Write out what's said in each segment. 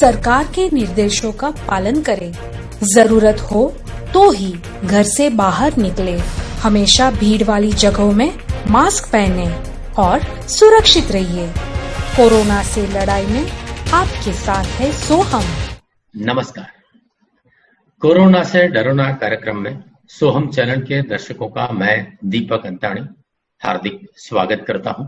सरकार के निर्देशों का पालन करें। जरूरत हो तो ही घर से बाहर निकले। हमेशा भीड़ वाली जगहों में मास्क पहने और सुरक्षित रहिए। कोरोना से लड़ाई में आपके साथ है सोहम। नमस्कार। कोरोना से डरो ना कार्यक्रम में सोहम चैनल के दर्शकों का मैं दीपक अंताणी हार्दिक स्वागत करता हूं।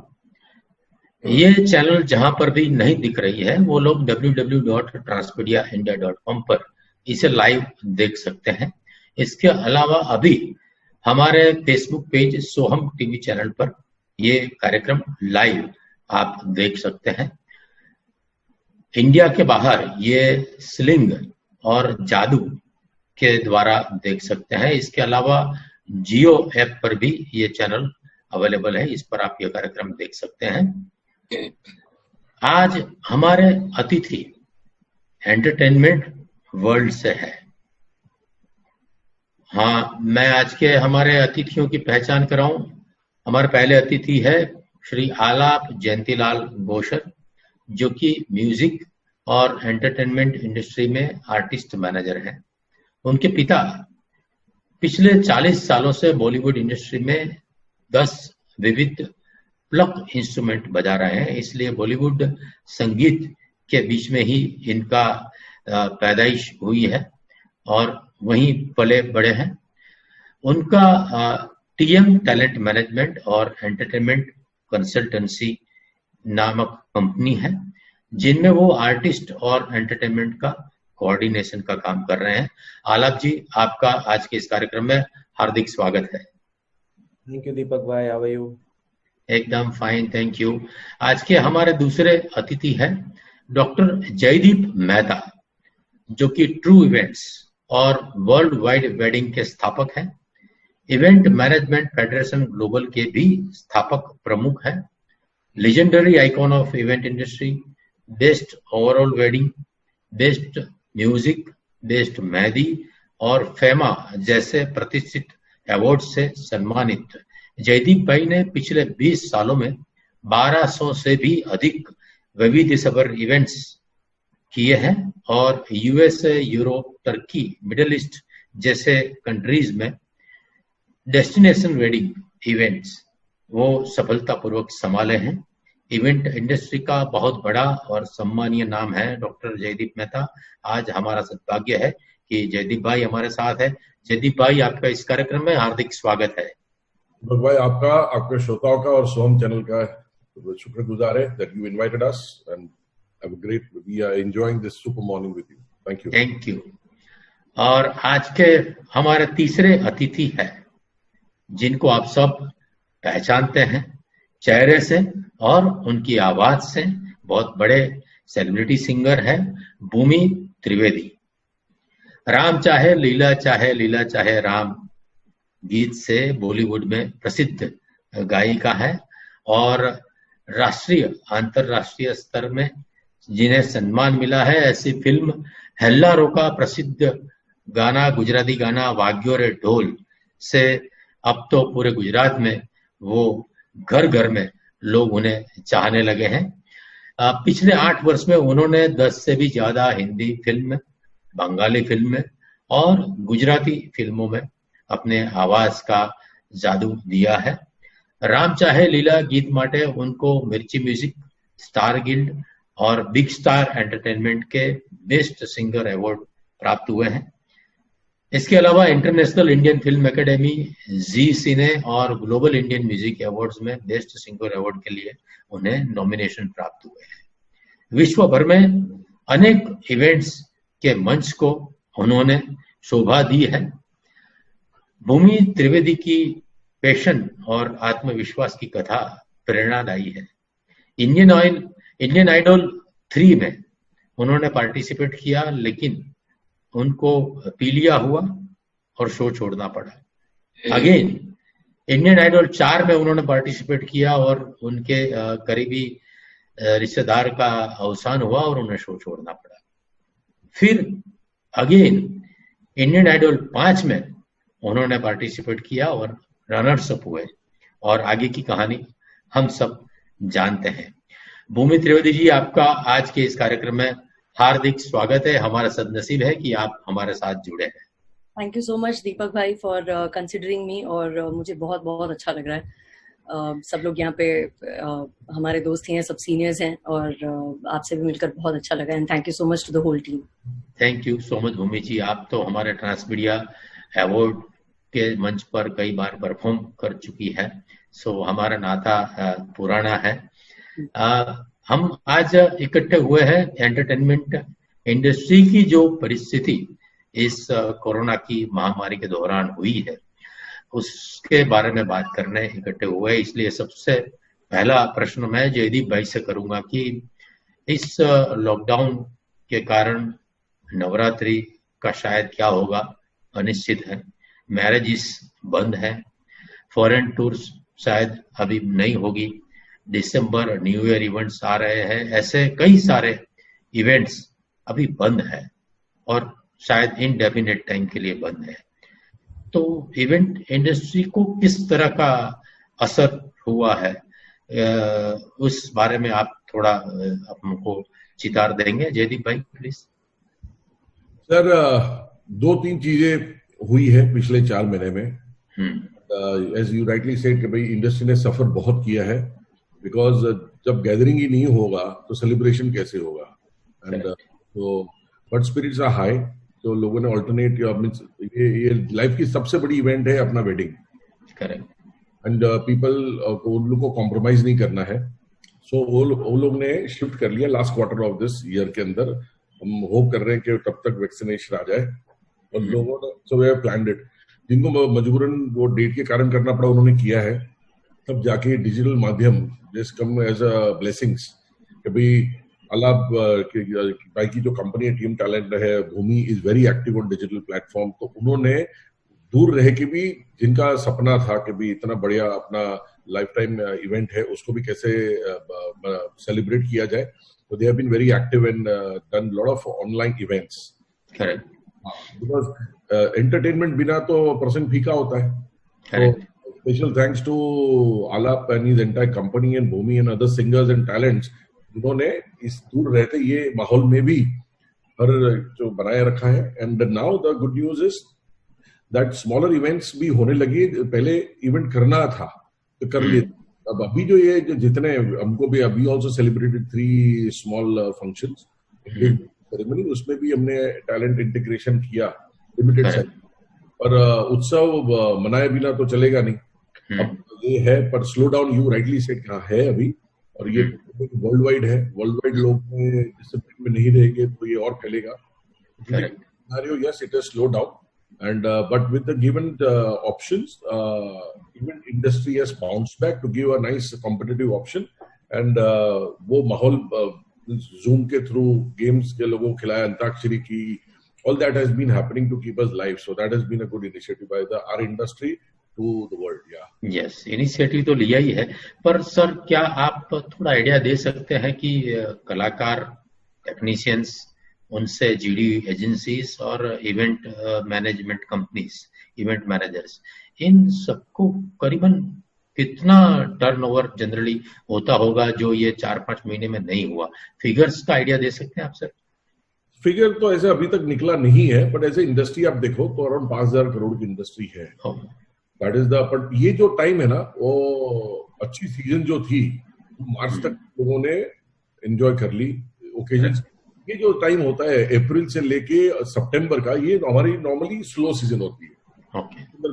ये चैनल जहां पर भी नहीं दिख रही है वो लोग www.transpediaindia.com पर इसे लाइव देख सकते हैं। इसके अलावा अभी हमारे फेसबुक पेज सोहम टीवी चैनल पर ये कार्यक्रम लाइव आप देख सकते हैं। इंडिया के बाहर ये स्लिंग और जादू के द्वारा देख सकते हैं। इसके अलावा जियो ऐप पर भी ये चैनल अवेलेबल है, इस पर आप ये कार्यक्रम देख सकते हैं। आज हमारे अतिथि एंटरटेनमेंट वर्ल्ड से है। हाँ, मैं आज के हमारे अतिथियों की पहचान कराऊं। हमारे पहले अतिथि है श्री आलाप जयंतीलाल गोशर, जो कि म्यूजिक और एंटरटेनमेंट इंडस्ट्री में आर्टिस्ट मैनेजर हैं। उनके पिता पिछले 40 सालों से बॉलीवुड इंडस्ट्री में 10 विविध प्लक इंस्ट्रूमेंट बजा रहे हैं, इसलिए बॉलीवुड संगीत के बीच में ही इनका पैदाइश हुई है और वहीं पले बड़े हैं। उनका टीएम टैलेंट मैनेजमेंट और एंटरटेनमेंट कंसल्टेंसी नामक कंपनी है, जिनमें वो आर्टिस्ट और एंटरटेनमेंट का कोऑर्डिनेशन का काम कर रहे हैं। आलाप जी, आपका आज के इस कार्यक्रम में हार्दिक स्वागत है। थैंक यू दीपक भाई, हाउ आर यू? एकदम फाइन, थैंक यू। आज के हमारे दूसरे अतिथि हैं डॉक्टर जयदीप मेहता, जो कि ट्रू इवेंट्स और वर्ल्ड वाइड वेडिंग के स्थापक हैं। इवेंट मैनेजमेंट फेडरेशन ग्लोबल के भी स्थापक प्रमुख हैं। Legendary icon of event industry, best overall wedding, best music, best mehndi और फेमा जैसे प्रतिष्ठित अवार्ड से सम्मानित जयदीप भाई ने पिछले 20 सालों में 1200 से भी अधिक वैविध्यसभर इवेंट्स किए हैं और USA, Europe, Turkey, middle east जैसे कंट्रीज में डेस्टिनेशन वेडिंग इवेंट्स वो सफलतापूर्वक संभाले हैं। इवेंट इंडस्ट्री का बहुत बड़ा और सम्मानीय नाम है डॉक्टर जयदीप मेहता। आज हमारा सौभाग्य है कि जयदीप भाई हमारे साथ है। जयदीप भाई, आपका इस कार्यक्रम में हार्दिक स्वागत है। भाई, आपका, आपके श्रोताओं का और सोहम चैनल का शुक्रगुजार है that you invited us and have a great, we are enjoying this super morning with you. Thank you. Thank you. और आज के हमारे तीसरे अतिथि हैं, जिनको आप सब पहचानते हैं चेहरे से और उनकी आवाज से। बहुत बड़े सेलिब्रिटी सिंगर है भूमि त्रिवेदी। राम चाहे लीला, चाहे लीला चाहे राम गीत से बॉलीवुड में प्रसिद्ध गायिका है और राष्ट्रीय अंतरराष्ट्रीय स्तर में जिन्हें सम्मान मिला है, ऐसी फिल्म हेल्लारो का प्रसिद्ध गाना, गुजराती गाना वाग्यो रे ढोल से अब तो पूरे गुजरात में वो घर घर में लोग उन्हें चाहने लगे हैं। पिछले 8 वर्ष में उन्होंने 10 से भी ज्यादा हिंदी फिल्म, बंगाली फिल्म और गुजराती फिल्मों में अपने आवाज का जादू दिया है। राम चाहे लीला गीत माटे उनको मिर्ची म्यूजिक, स्टार गिल्ड और बिग स्टार एंटरटेनमेंट के बेस्ट सिंगर अवार्ड प्राप्त हुए हैं। इसके अलावा इंटरनेशनल इंडियन फिल्म एकेडमी, जी सिने और ग्लोबल इंडियन म्यूजिक अवार्ड्स में बेस्ट सिंगर अवार्ड के लिए उन्हें नॉमिनेशन प्राप्त हुए हैं। विश्व भर में अनेक इवेंट्स के मंच को उन्होंने शोभा दी है। भूमि त्रिवेदी की पैशन और आत्मविश्वास की कथा प्रेरणादायी है। इंडियन आइडल 3 में उन्होंने पार्टिसिपेट किया, लेकिन उनको पीलिया हुआ और शो छोड़ना पड़ा। अगेन इंडियन आइडल 4 में उन्होंने पार्टिसिपेट किया और उनके करीबी रिश्तेदार का अवसान हुआ और उन्हें शो छोड़ना पड़ा। फिर अगेन इंडियन आइडल 5 में उन्होंने पार्टिसिपेट किया और रनर्स अप हुए और आगे की कहानी हम सब जानते हैं। भूमि त्रिवेदी जी, आपका आज के इस कार्यक्रम में हार्दिक स्वागत है। हमारा सदनसीब है कि आप हमारे साथ जुड़े हैं। थैंक यू सो मच दीपक भाई फॉर कंसिडरिंग मी, और मुझे बहुत बहुत अच्छा लग रहा है। सब लोग यहाँ पे हमारे दोस्त हैं, सब सीनियर्स हैं, और आपसे भी मिलकर बहुत अच्छा लगा। And thank you so much to the whole team. Thank you so much Bhumi ji. आप तो हमारे ट्रांसमीडिया अवार्ड के मंच पर कई बार परफॉर्म कर चुकी है, सो हमारा नाता पुराना है। हम आज इकट्ठे हुए हैं एंटरटेनमेंट इंडस्ट्री की जो परिस्थिति इस कोरोना की महामारी के दौरान हुई है उसके बारे में बात करने इकट्ठे हुए। इसलिए सबसे पहला प्रश्न मैं जयदीप भाई से करूंगा कि इस लॉकडाउन के कारण नवरात्रि का शायद क्या होगा अनिश्चित है, मैरिजेस बंद है, फॉरेन टूर्स शायद अभी नहीं होगी, दिसंबर न्यू ईयर इवेंट्स आ रहे हैं, ऐसे कई सारे इवेंट्स अभी बंद है और शायद इनडेफिनेट टाइम के लिए बंद है। तो इवेंट इंडस्ट्री को किस तरह का असर हुआ है उस बारे में आप थोड़ा हमको चितार देंगे जयदीप भाई प्लीज। सर 2-3 चीजें हुई है पिछले 4 महीने में। एज यू राइटली सेड कि भाई इंडस्ट्री ने सफर बहुत किया है, बिकॉज जब गैदरिंग ही नहीं होगा तो सेलिब्रेशन कैसे होगा। एंड तो बट स्पिरिट्स आर हाई, तो लोगों ने ऑल्टरनेट ये लाइफ की सबसे बड़ी इवेंट है अपना वेडिंग, करेक्ट। एंड पीपल को उन लोग को कॉम्प्रोमाइज नहीं करना है, सो वो लोग ने शिफ्ट कर लिया last quarter of this year के अंदर। हम होप कर रहे हैं कि तब तक वैक्सीनेशन आ जाए, और लोगों ने सो वे हैव प्लान्ड इट। जिनको मजबूरन वो डेट के कारण करना पड़ा उन्होंने किया है, तब जाके डिजिटल माध्यम just come as a blessings कि भाई अलाप भाई की जो कंपनी है टीम टैलेंट है, Bhumi is very active on digital platform, तो उन्होंने दूर रह के भी जिनका सपना था कि भाई इतना बढ़िया अपना लाइफ टाइम इवेंट है उसको भी कैसे सेलिब्रेट किया जाए, तो they have been very active and done lot of online events. Correct, because entertainment बिना तो पर्सन फीका होता है। Correct. Special thanks to Alap and his entire company and Bhoomi and other singers and talents, उन्होंने इस दूर रहते ये माहौल में भी हर जो बनाए रखा है। And now the good news is that smaller events भी होने लगी। पहले इवेंट करना था तो कर लिए, अब अभी जो ये जितने हमको भी अभी also celebrated 3 small functions ceremony, उसमें भी हमने टैलेंट इंटीग्रेशन किया लिमिटेड साइज, पर उत्सव मनाए बिना तो चलेगा नहीं। अब ये है, पर slow down you rightly said कहा है अभी, और ये वर्ल्ड वाइड है। वर्ल्ड वाइड लोग डिसिप्लिन में नहीं रहेंगे तो ये और फैलेगा। Yes, it is slow down, and but with the given options, even industry has bounced back to give a nice competitive option, and वो माहौल Zoom के through games के लोगों को खिलाया, अंताक्षरी की, all that has been happening to keep us live, so that has been a good initiative by our industry to the world. Yeah, yes, initiative तो लिया ही है, पर सर क्या आप थोड़ा आइडिया दे सकते हैं कि कलाकार, टेक्नीशियंस, उनसे जीडी एजेंसीज और event management companies, event managers, इन सबको करीबन कितना टर्नओवर जनरली होता होगा जो ये 4-5 महीने में नहीं हुआ? फिगर्स का आइडिया दे सकते हैं आप सर? फिगर तो ऐसे अभी तक निकला नहीं है, बट ऐसे इंडस्ट्री आप देखो तो अराउंड 5,000 करोड़ की इंडस्ट्री है। दैट इज द, बट ये जो टाइम है ना, वो अच्छी सीजन जो थी मार्च तक लोगों ने एंजॉय कर ली ओकेजन। ये जो टाइम होता है अप्रैल से लेके सितंबर का, ये हमारी नॉर्मली स्लो सीजन होती है।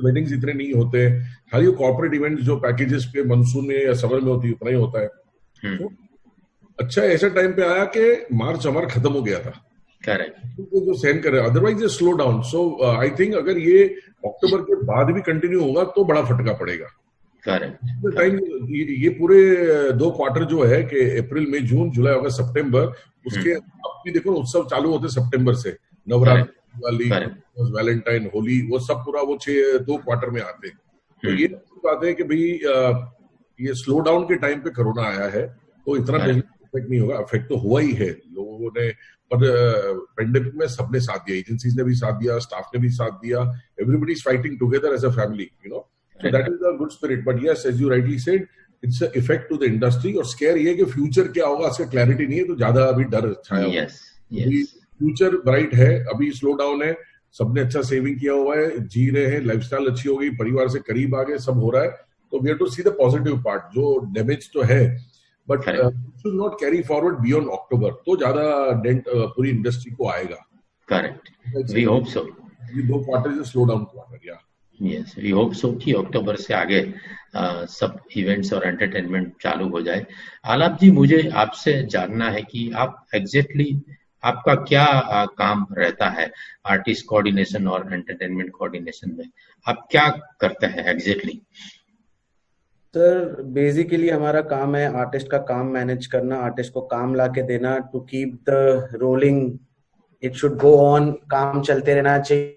वेडिंग्स इतने नहीं होते, खाली कॉर्पोरेट इवेंट्स जो पैकेजेस पे मानसून में या समर में होती है उतना ही होता है। तो अच्छा ऐसा टाइम पे आया कि मार्च हमारा खत्म हो गया था। करेक्ट, जो सेंड करे, अदरवाइज ये slow down. So I think अगर ये अक्टूबर के बाद भी कंटिन्यू होगा तो बड़ा फटका पड़ेगा। करेक्ट, टाइम ये पूरे 2 क्वार्टर जो है कि अप्रैल, मई, जून, जुलाई, अगस्त, सितंबर, उसके अपनी देखो उत्सव चालू होते सितंबर से, नवरात्रि, दिवाली, वैलेंटाइन, होली, वो सब पूरा वो 2 क्वार्टर में आते हैं। तो ये बात है कि भाई ये स्लो डाउन के टाइम पे कोरोना आया है तो इतना इफेक्ट नहीं होगा। इफेक्ट तो हुआ ही है लोगों ने, पर पेंडेमिक में सबने साथ दिया, एजेंसीज ने भी साथ दिया, स्टाफ ने भी साथ दिया, everybody is fighting together as a family, you know. So that is a good spirit, but yes, as you rightly said, it's an effect to the industry, और scare ये कि फ्यूचर क्या होगा इसका क्लैरिटी नहीं है, तो ज्यादा अभी डर छाया हुआ है। Yes, Yes. फ्यूचर ब्राइट है, अभी स्लो डाउन है, सबने अच्छा सेविंग किया हुआ है, जी रहे हैं, लाइफस्टाइल अच्छी हो गई, परिवार से करीब आ गए, सब हो रहा है, तो we have to see the positive part. जो डैमेज तो है, but should not carry forward beyond October, तो ज्यादा डेंट पूरी इंडस्ट्री को आएगा। Correct, we hope so. ये 2 क्वार्टर स्लो डाउन क्वार्टर, या यस, वी होप सो कि अक्टूबर से आगे सब इवेंट्स और एंटरटेनमेंट चालू हो जाए। आलाप जी, मुझे आपसे जानना है कि आप एग्जैक्टली आपका क्या काम रहता है आर्टिस्ट कोऑर्डिनेशन और एंटरटेनमेंट कोऑर्डिनेशन में, आप क्या करते हैं एग्जैक्टली? सर बेसिकली हमारा काम है आर्टिस्ट का काम मैनेज करना, आर्टिस्ट को काम ला के देना, to keep the rolling, it should go on, काम चलते रहना चाहिए,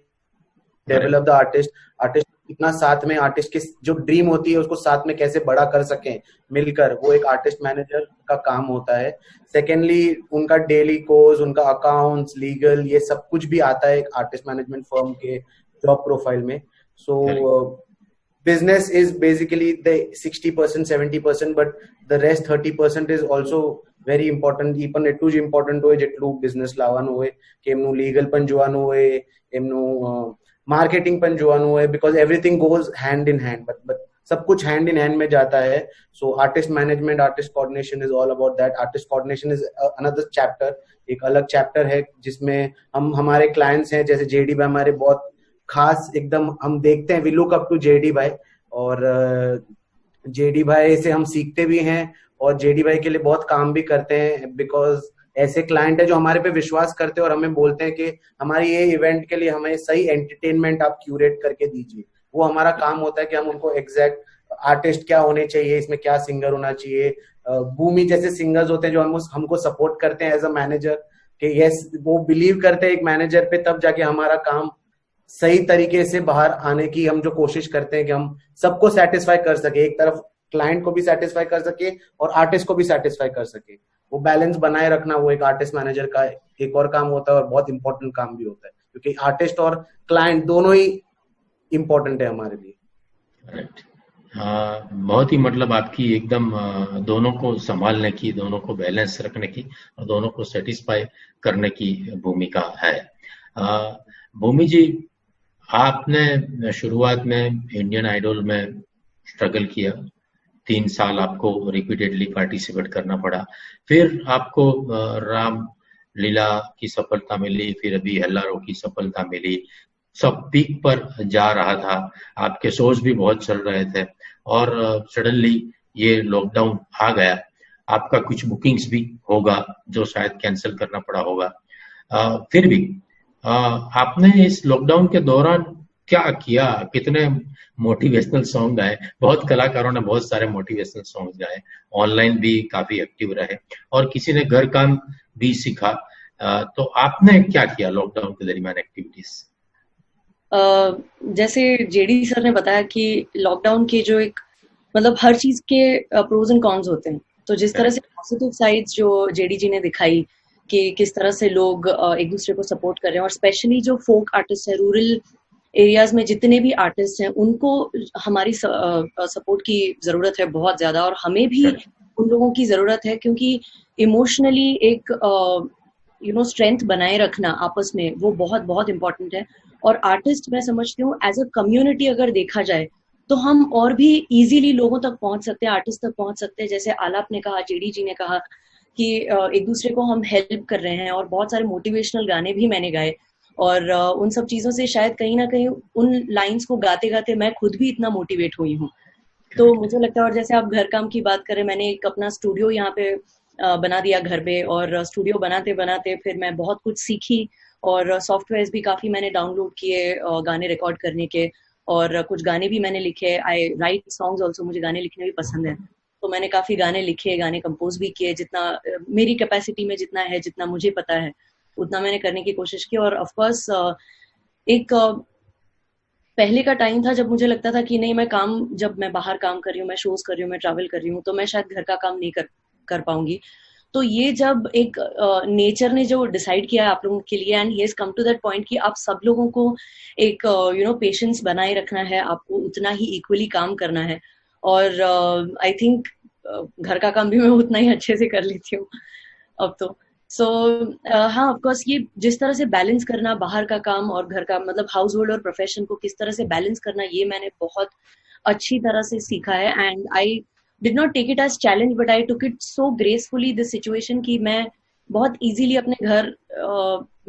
डेवलप द आर्टिस्ट, आर्टिस्ट कितना साथ में, आर्टिस्ट की जो ड्रीम होती है उसको साथ में कैसे बड़ा कर सकें मिलकर, वो एक आर्टिस्ट मैनेजर का काम होता है। सेकेंडली उनका डेली कोर्स, उनका अकाउंट्स, लीगल, ये सब कुछ भी आता है एक आर्टिस्ट मैनेजमेंट फर्म के जॉब प्रोफाइल में। सो business is basically the 60% 70%, but the rest 30% is also very important. Even એટલું જ important હોય જેટલું business લાવવાનું હોય, કે એમનું legal પણ જોવાનું હોય, એમનું marketing પણ જોવાનું હોય, because everything goes hand in hand, but सब कुछ hand in hand में जाता है। So artist management, artist coordination is all about that. Artist coordination is another chapter, एक अलग chapter है जिसमें हम हमारे clients हैं, जैसे JD भाई हमारे बहुत खास एकदम हम देखते हैं, we look up to JD भाई, और जेडी भाई से हम सीखते भी हैं और जेडी भाई के लिए बहुत काम भी करते हैं, बिकॉज ऐसे क्लाइंट है जो हमारे पे विश्वास करते हैं और हमें बोलते हैं कि हमारी ये इवेंट के लिए हमें सही एंटरटेनमेंट आप क्यूरेट करके दीजिए। वो हमारा काम होता है कि हम उनको एग्जैक्ट आर्टिस्ट क्या होने चाहिए, इसमें क्या सिंगर होना चाहिए, भूमि जैसे सिंगर्स होते हैं जो हमको सपोर्ट करते हैं एज अ मैनेजर, कि यस वो बिलीव करते हैं एक मैनेजर पे, तब जाके हमारा काम सही तरीके से बाहर आने की हम जो कोशिश करते हैं कि हम सबको सेटिस्फाई कर सके, एक तरफ क्लाइंट को भी सेटिस्फाई कर सके और आर्टिस्ट को भी सेटिस्फाई कर सके, वो बैलेंस बनाए रखना वो एक आर्टिस्ट मैनेजर का एक और काम होता है और बहुत इंपॉर्टेंट काम भी होता है, क्योंकि आर्टिस्ट और क्लाइंट दोनों ही इंपॉर्टेंट है हमारे लिए। करेक्ट, बहुत ही मतलब आपकी एकदम दोनों को संभालने की, दोनों को बैलेंस रखने की और दोनों को सेटिस्फाई करने की भूमिका है। भूमि जी, आपने शुरुआत में इंडियन आइडल में स्ट्रगल किया, 3 साल आपको रिपीटेडली पार्टिसिपेट करना पड़ा, फिर आपको राम लीला की सफलता मिली, फिर अभी हेल्लारो की सफलता मिली, सब पीक पर जा रहा था, आपके शोज भी बहुत चल रहे थे और सडनली ये लॉकडाउन आ गया, आपका कुछ बुकिंग्स भी होगा जो शायद कैंसिल करना पड़ा होगा, फिर भी आपने इस लॉकडाउन के दौरान क्या किया? कितने मोटिवेशनल सॉन्ग गाए, बहुत कलाकारों ने बहुत सारे मोटिवेशनल सॉन्ग गाए, ऑनलाइन भी काफी एक्टिव रहे और किसी ने घर काम भी सीखा, तो आपने क्या किया लॉकडाउन के दरमियान एक्टिविटीज? जैसे जेडी सर ने बताया कि लॉकडाउन के जो एक मतलब हर चीज के प्रोज एंड कॉन्स होते हैं, तो जिस तरह से पॉजिटिव साइड्स जो जेडी जी ने दिखाई कि किस तरह से लोग एक दूसरे को सपोर्ट कर रहे हैं, और स्पेशली जो फोक आर्टिस्ट है, रूरल एरियाज में जितने भी आर्टिस्ट हैं, उनको हमारी सपोर्ट की जरूरत है बहुत ज्यादा, और हमें भी उन लोगों की जरूरत है, क्योंकि इमोशनली एक स्ट्रेंथ बनाए रखना आपस में वो बहुत बहुत इंपॉर्टेंट है। और आर्टिस्ट मैं समझती हूँ एज अ कम्युनिटी अगर देखा जाए तो हम और भी इजीली लोगों तक पहुंच सकते हैं, आर्टिस्ट तक पहुंच सकते हैं। जैसे आलाप ने कहा, जेडी जी ने कहा कि एक दूसरे को हम हेल्प कर रहे हैं, और बहुत सारे मोटिवेशनल गाने भी मैंने गाए, और उन सब चीजों से शायद कहीं ना कहीं उन लाइंस को गाते गाते मैं खुद भी इतना मोटिवेट हुई हूँ। तो मुझे लगता है, और जैसे आप घर काम की बात करें, मैंने एक अपना स्टूडियो यहाँ पे बना दिया घर पे, और स्टूडियो बनाते बनाते फिर मैं बहुत कुछ सीखी, और सॉफ्टवेयर भी काफी मैंने डाउनलोड किए गाने रिकॉर्ड करने के, और कुछ गाने भी मैंने लिखे। आई राइट सॉन्ग्स ऑल्सो, मुझे गाने लिखने भी पसंद है, तो मैंने काफी गाने लिखे, गाने कंपोज भी किए, जितना मेरी कैपेसिटी में जितना है, जितना मुझे पता है उतना मैंने करने की कोशिश की। और ऑफकोर्स एक पहले का टाइम था जब मुझे लगता था कि नहीं, जब मैं बाहर काम कर रही हूँ, मैं शोज कर रही हूँ, मैं ट्रैवल कर रही हूँ, तो मैं शायद घर का काम नहीं कर पाऊंगी। तो ये जब एक नेचर ने जो डिसाइड किया आप लोगों के लिए, and he has come to that point कि आप सब लोगों को एक पेशेंस बनाए रखना है, आपको उतना ही इक्वली काम करना है। और आई थिंक घर का काम भी मैं उतना ही अच्छे से कर लेती हूँ अब तो। सो हाँ, ऑफ कोर्स ये जिस तरह से बैलेंस करना बाहर का काम और घर का, मतलब हाउस होल्ड और प्रोफेशन को किस तरह से बैलेंस करना, ये मैंने बहुत अच्छी तरह से सीखा है. And I did not take it as challenge, but I took it so gracefully this situation कि मैं बहुत इजीली अपने घर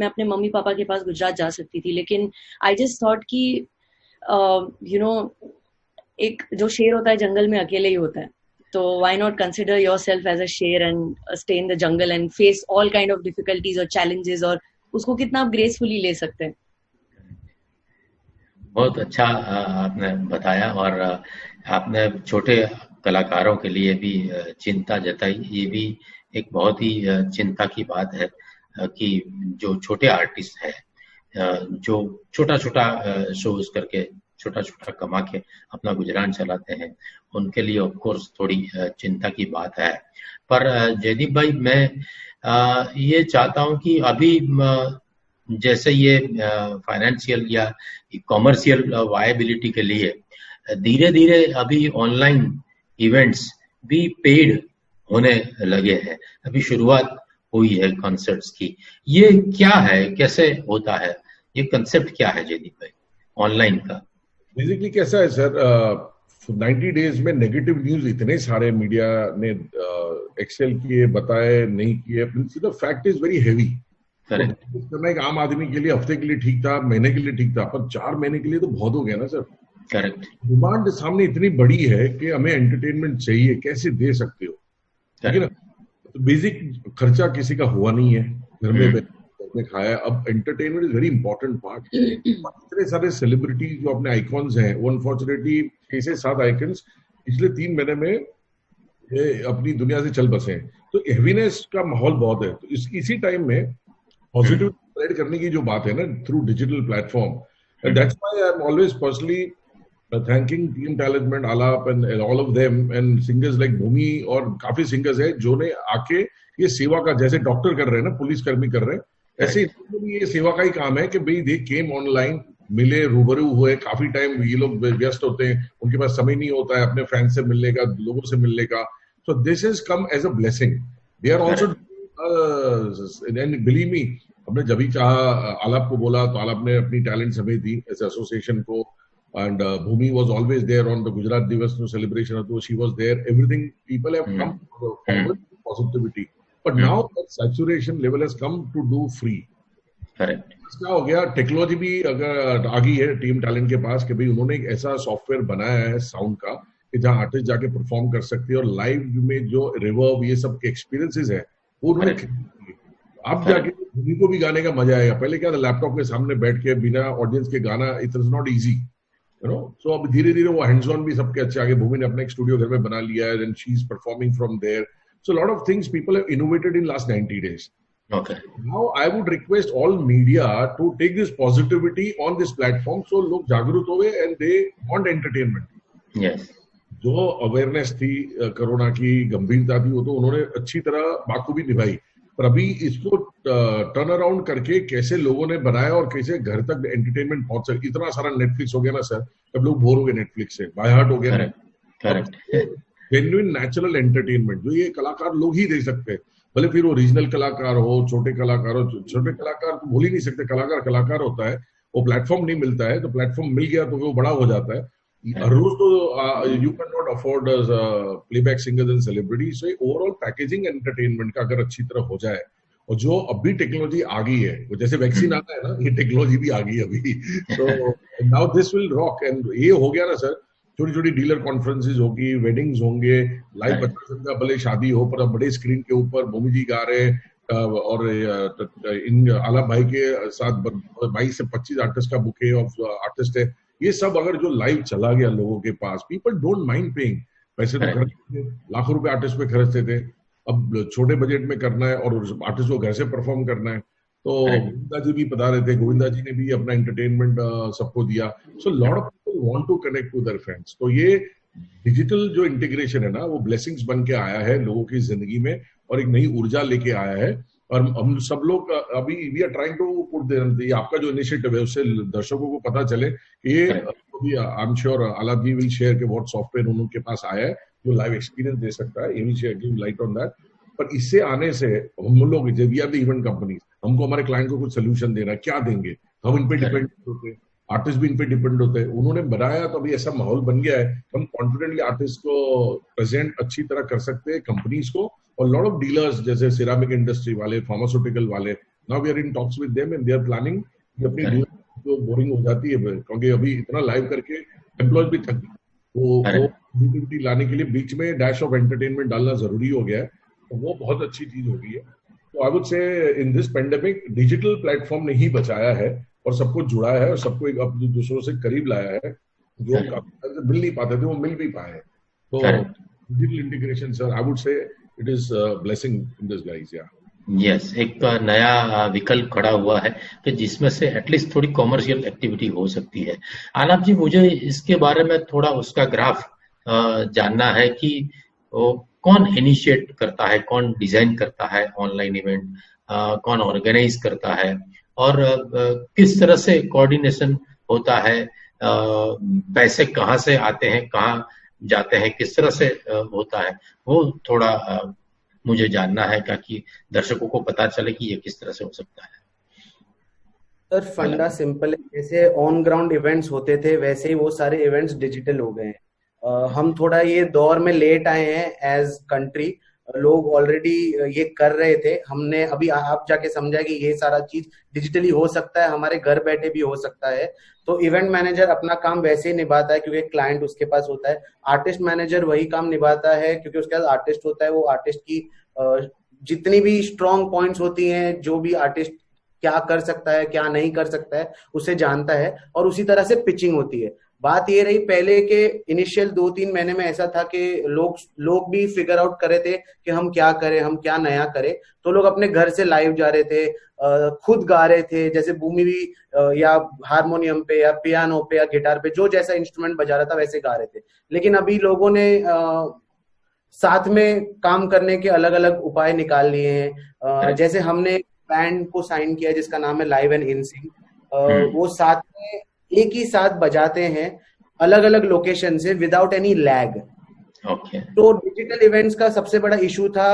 मैं अपने मम्मी पापा के पास गुजरात जा सकती थी. लेकिन आई जस्ट थॉट कि यू नो, एक जो शेर होता है जंगल में अकेले ही होता है, तो why not consider yourself as a शेर and stay in the jungle and face all kind of difficulties और चैलेंजेस, और उसको कितना आप ग्रेसफुली ले सकते हैं. बहुत अच्छा आपने बताया, और आपने छोटे कलाकारों के लिए भी चिंता जताई. ये भी एक बहुत ही चिंता की बात है कि जो छोटे आर्टिस्ट हैं, जो छोटा छोटा शोज करके छोटा छोटा कमा के अपना गुजरान चलाते हैं, उनके लिए ऑफ कोर्स थोड़ी चिंता की बात है. पर जयदीप भाई, मैं ये चाहता हूं कि अभी जैसे ये फाइनेंशियल या कॉमर्शियल वायबिलिटी के लिए धीरे धीरे अभी ऑनलाइन इवेंट्स भी पेड होने लगे हैं. अभी शुरुआत हुई है कॉन्सर्ट्स की. ये क्या है, कैसे होता है, ये कंसेप्ट क्या है जयदीप भाई ऑनलाइन का? बेसिकली कैसा है सर, 90 डेज में नेगेटिव न्यूज इतने सारे मीडिया ने एक्सेल किए, बताए, नहीं किए. The fact is very heavy. करना एक आम आदमी के लिए हफ्ते के लिए ठीक था, महीने के लिए ठीक था, पर 4 महीने के लिए तो बहुत हो गया ना सर. करेक्ट. डिमांड सामने इतनी बड़ी है कि हमें एंटरटेनमेंट चाहिए, कैसे दे सकते हो, ठीक है ना. तो बेसिक खर्चा किसी का हुआ नहीं है, घर में खाया. अब entertainment is very important part. इतने सारे सेलिब्रिटी जो अपने आइकॉन्स हैं, वो अनफॉर्चुनेटली 6-7 आइकॉन्स पिछले 3 महीने में अपनी दुनिया से चल बसे हैं. तो हेवीनेस का माहौल बहुत है. तो इसी टाइम में पॉजिटिव स्प्रेड करने की जो बात है ना, through digital platform, that's why I am always personally thanking Team Talentment, Alap and all of them and singers like भूमि, और काफी सिंगर्स है जो ने आके ये सेवा का, जैसे डॉक्टर कर रहे हैं ना, पुलिस कर्मी कर रहे हैं, ऐसे भी ये सेवा का ही काम है कि भाई दे केम ऑनलाइन, मिले, रूबरू हुए. काफी टाइम ये लोग व्यस्त होते हैं, उनके पास समय नहीं होता है अपने फैंस से मिलने का, लोगों से मिलने का. So this is come as a blessing. They are also, and believe me, हमने जब भी चाहा आलाप को बोला तो आलाप ने अपनी टैलेंट हमें दी एज एसोसिएशन को. And Bhumi was always there on the Gujarat Divas celebration. So she was there. Everything, people have come forward with positivity. But now that saturation level has come to do free. Correct. क्या हो गया, technology भी अगर आ गई है team talent के पास कि भाई उन्होंने एक ऐसा सॉफ्टवेयर बनाया है साउंड का कि जहाँ आर्टिस्ट जाके परफॉर्म कर सकते हैं, और लाइव में जो रिवर्ब ये सब के एक्सपीरियंसेस है वो उन्होंने आप जाके भूमि को भी गाने का मजा आएगा. पहले क्या था, लैपटॉप के सामने बैठ के बिना ऑडियंस के गाना, it is not easy. So अब धीरे धीरे वो हैंड्स ऑन भी सबके अच्छे आगे. भूमि ने अपना एक स्टूडियो घर में बना लिया है, and she is performing from there. So a lot of things people have innovated in last 90 days. Okay. Now I would request all media to take this positivity on this platform, so लोग जागरूक होवे and they want entertainment. Yes. जो awareness थी corona की, गंभीरता थी, वो तो उन्होंने अच्छी तरह बाखूबी निभाई. पर अभी इसको टर्न अराउंड करके कैसे लोगों ने बनाया और कैसे घर तक एंटरटेनमेंट पहुंच सके. इतना सारा नेटफ्लिक्स हो गया ना सर, अब लोग बोर हो गए नेटफ्लिक्स से, बाय हार्ट हो गया. करेक्ट. जेन्युइन नेचुरल एंटरटेनमेंट जो ये कलाकार लोग ही दे सकते हैं, भले फिर वो रीजनल कलाकार हो, छोटे कलाकार हो. छोटे कलाकार तो भूल ही नहीं सकते, कलाकार होता है. वो प्लेटफॉर्म नहीं मिलता है, तो प्लेटफॉर्म मिल गया तो वो बड़ा हो जाता है. रोज तो you can not afford playback singers and celebrities. So overall packaging entertainment का अगर अच्छी तरह हो जाए, और जो अभी टेक्नोलॉजी आ गई है, वो जैसे वैक्सीन आता है ना, ये टेक्नोलॉजी भी आ गई अभी. तो now this will rock. And ये हो गया ना सर, छोटी छोटी डीलर कॉन्फ्रेंसेज होगी, वेडिंग्स होंगे, लाइव 50 का भले शादी हो, पर बड़े स्क्रीन के ऊपर भूमि जी गा रहे हैं, और इन आलाप भाई के साथ 22 से 25 आर्टिस्ट का बुके ऑफ आर्टिस्ट है. ये सब अगर जो लाइव चला गया लोगों के पास, पीपल डोंट माइंड पेइंग. पैसे तो लाखों रुपए आर्टिस्ट पे खर्चते थे, अब छोटे बजट में करना है और आर्टिस्ट को घर से परफॉर्म करना है. तो गोविंदा जी भी बता रहे थे, गोविंदा जी ने भी अपना एंटरटेनमेंट सबको दिया. So lot of people want to connect with their friends. तो ये डिजिटल जो इंटीग्रेशन है ना, वो ब्लेसिंग्स बन के आया है लोगों की जिंदगी में, और एक नई ऊर्जा लेके आया है. और हम सब लोग अभी we are trying to put there, आपका जो इनिशिएटिव है उससे दर्शकों को पता चले कि ये, आई एम श्योर आलाप जी विल शेयर के व्हाट सॉफ्टवेयर उनके पास आया है जो लाइव एक्सपीरियंस दे सकता है. ये will share, give light on that. पर इससे आने से हम लोग we are the event company, हमको हमारे क्लाइंट को कुछ सोल्यूशन देना, क्या देंगे, हम इन पे डिपेंड होते हैं, आर्टिस्ट भी इन पे डिपेंड होते हैं। उन्होंने बनाया तो अभी ऐसा माहौल बन गया है, हम कॉन्फिडेंटली आर्टिस्ट को प्रेजेंट अच्छी तरह कर सकते हैं कंपनीज को, और लॉट ऑफ डीलर्स जैसे सिरामिक इंडस्ट्री वाले, फार्मास्यूटिकल वाले, now we are in talks with them and they are planning कि अपनी डील जो बोरिंग हो जाती है क्योंकि अभी इतना लाइव करके एम्प्लॉयज भी थक गए, वो पॉजिटिविटी लाने के लिए बीच में डैश ऑफ एंटरटेनमेंट डालना जरूरी हो गया है, तो वो बहुत अच्छी चीज हो गई है। तो I would say in this pandemic digital platform ने ही बचाया है और सबको जुड़ा है और सबको एक अपने दूसरों से करीब लाया है, जो मिल नहीं पाते थे वो मिल भी पाए। तो digital integration sir I would say it is blessing in disguise. या यस, एक नया विकल्प खड़ा हुआ है कि जिसमें से एटलीस्ट थोड़ी कॉमर्शियल एक्टिविटी हो सकती है। आलाप जी, मुझे इसके बारे में थोड़ा उसका ग्राफ जानना है कि कौन इनिशिएट करता है, कौन डिजाइन करता है ऑनलाइन इवेंट, कौन ऑर्गेनाइज करता है, और किस तरह से कोऑर्डिनेशन होता है, पैसे कहाँ से आते हैं, कहाँ जाते हैं, किस तरह से होता है, वो थोड़ा मुझे जानना है ताकि दर्शकों को पता चले कि ये किस तरह से हो सकता है। सर फंडा सिंपल है, जैसे ऑन ग्राउंड इवेंट्स होते थे वैसे ही वो सारे इवेंट्स डिजिटल हो गए हैं। हम थोड़ा ये दौर में लेट आए हैं एज कंट्री, लोग ऑलरेडी ये कर रहे थे, हमने अभी आप जाके समझा कि ये सारा चीज डिजिटली हो सकता है, हमारे घर बैठे भी हो सकता है। तो इवेंट मैनेजर अपना काम वैसे ही निभाता है क्योंकि क्लाइंट उसके पास होता है, आर्टिस्ट मैनेजर वही काम निभाता है क्योंकि उसके पास आर्टिस्ट होता है, वो आर्टिस्ट की जितनी भी स्ट्रॉन्ग पॉइंट्स होती हैं, जो भी आर्टिस्ट क्या कर सकता है क्या नहीं कर सकता है उसे जानता है, और उसी तरह से पिचिंग होती है। बात ये रही पहले के इनिशियल 2-3 महीने में ऐसा था कि लोग भी फिगर आउट कर रहे थे कि हम क्या करें, हम क्या नया करें, तो लोग अपने घर से लाइव जा रहे थे, खुद गा रहे थे, जैसे भूमि भी या हारमोनियम पे या पियानो पे या गिटार पे जो जैसा इंस्ट्रूमेंट बजा रहा था वैसे गा रहे थे। लेकिन अभी लोगों ने साथ में काम करने के अलग अलग उपाय निकाल लिए हैं। जैसे हमने बैंड को साइन किया जिसका नाम है लाइव एंड इन सिंग, वो साथ में एक ही साथ बजाते हैं अलग अलग लोकेशन से विदाउट एनी लैग। तो डिजिटल इवेंट्स का सबसे बड़ा इशू था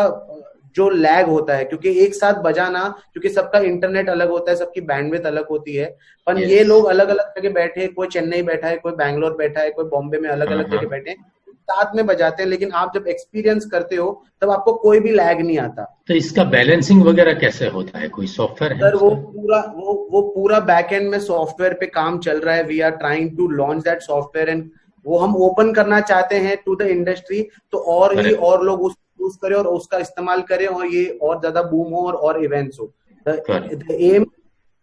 जो लैग होता है, क्योंकि एक साथ बजाना, क्योंकि सबका इंटरनेट अलग होता है, सबकी बैंडविड्थ अलग होती है, पर ये लोग अलग अलग जगह बैठे, कोई चेन्नई बैठा है, कोई बैंगलोर बैठा है, कोई बॉम्बे में, अलग अलग जगह बैठे साथ में बजाते हैं। लेकिन आप जब एक्सपीरियंस करते हो तब आपको कोई भी लैग नहीं आता। तो इसका बैलेंसिंग वगैरह कैसे होता है, कोई सॉफ्टवेयर है? सर वो पूरा बैक एंड में सॉफ्टवेयर पे काम चल रहा है। We are trying to launch that software and वो हम ओपन करना चाहते हैं टू द इंडस्ट्री, तो और ही और लोग उसको यूज करें और उसका इस्तेमाल करें और ये और ज्यादा बूम हो और इवेंट्स हो। द एम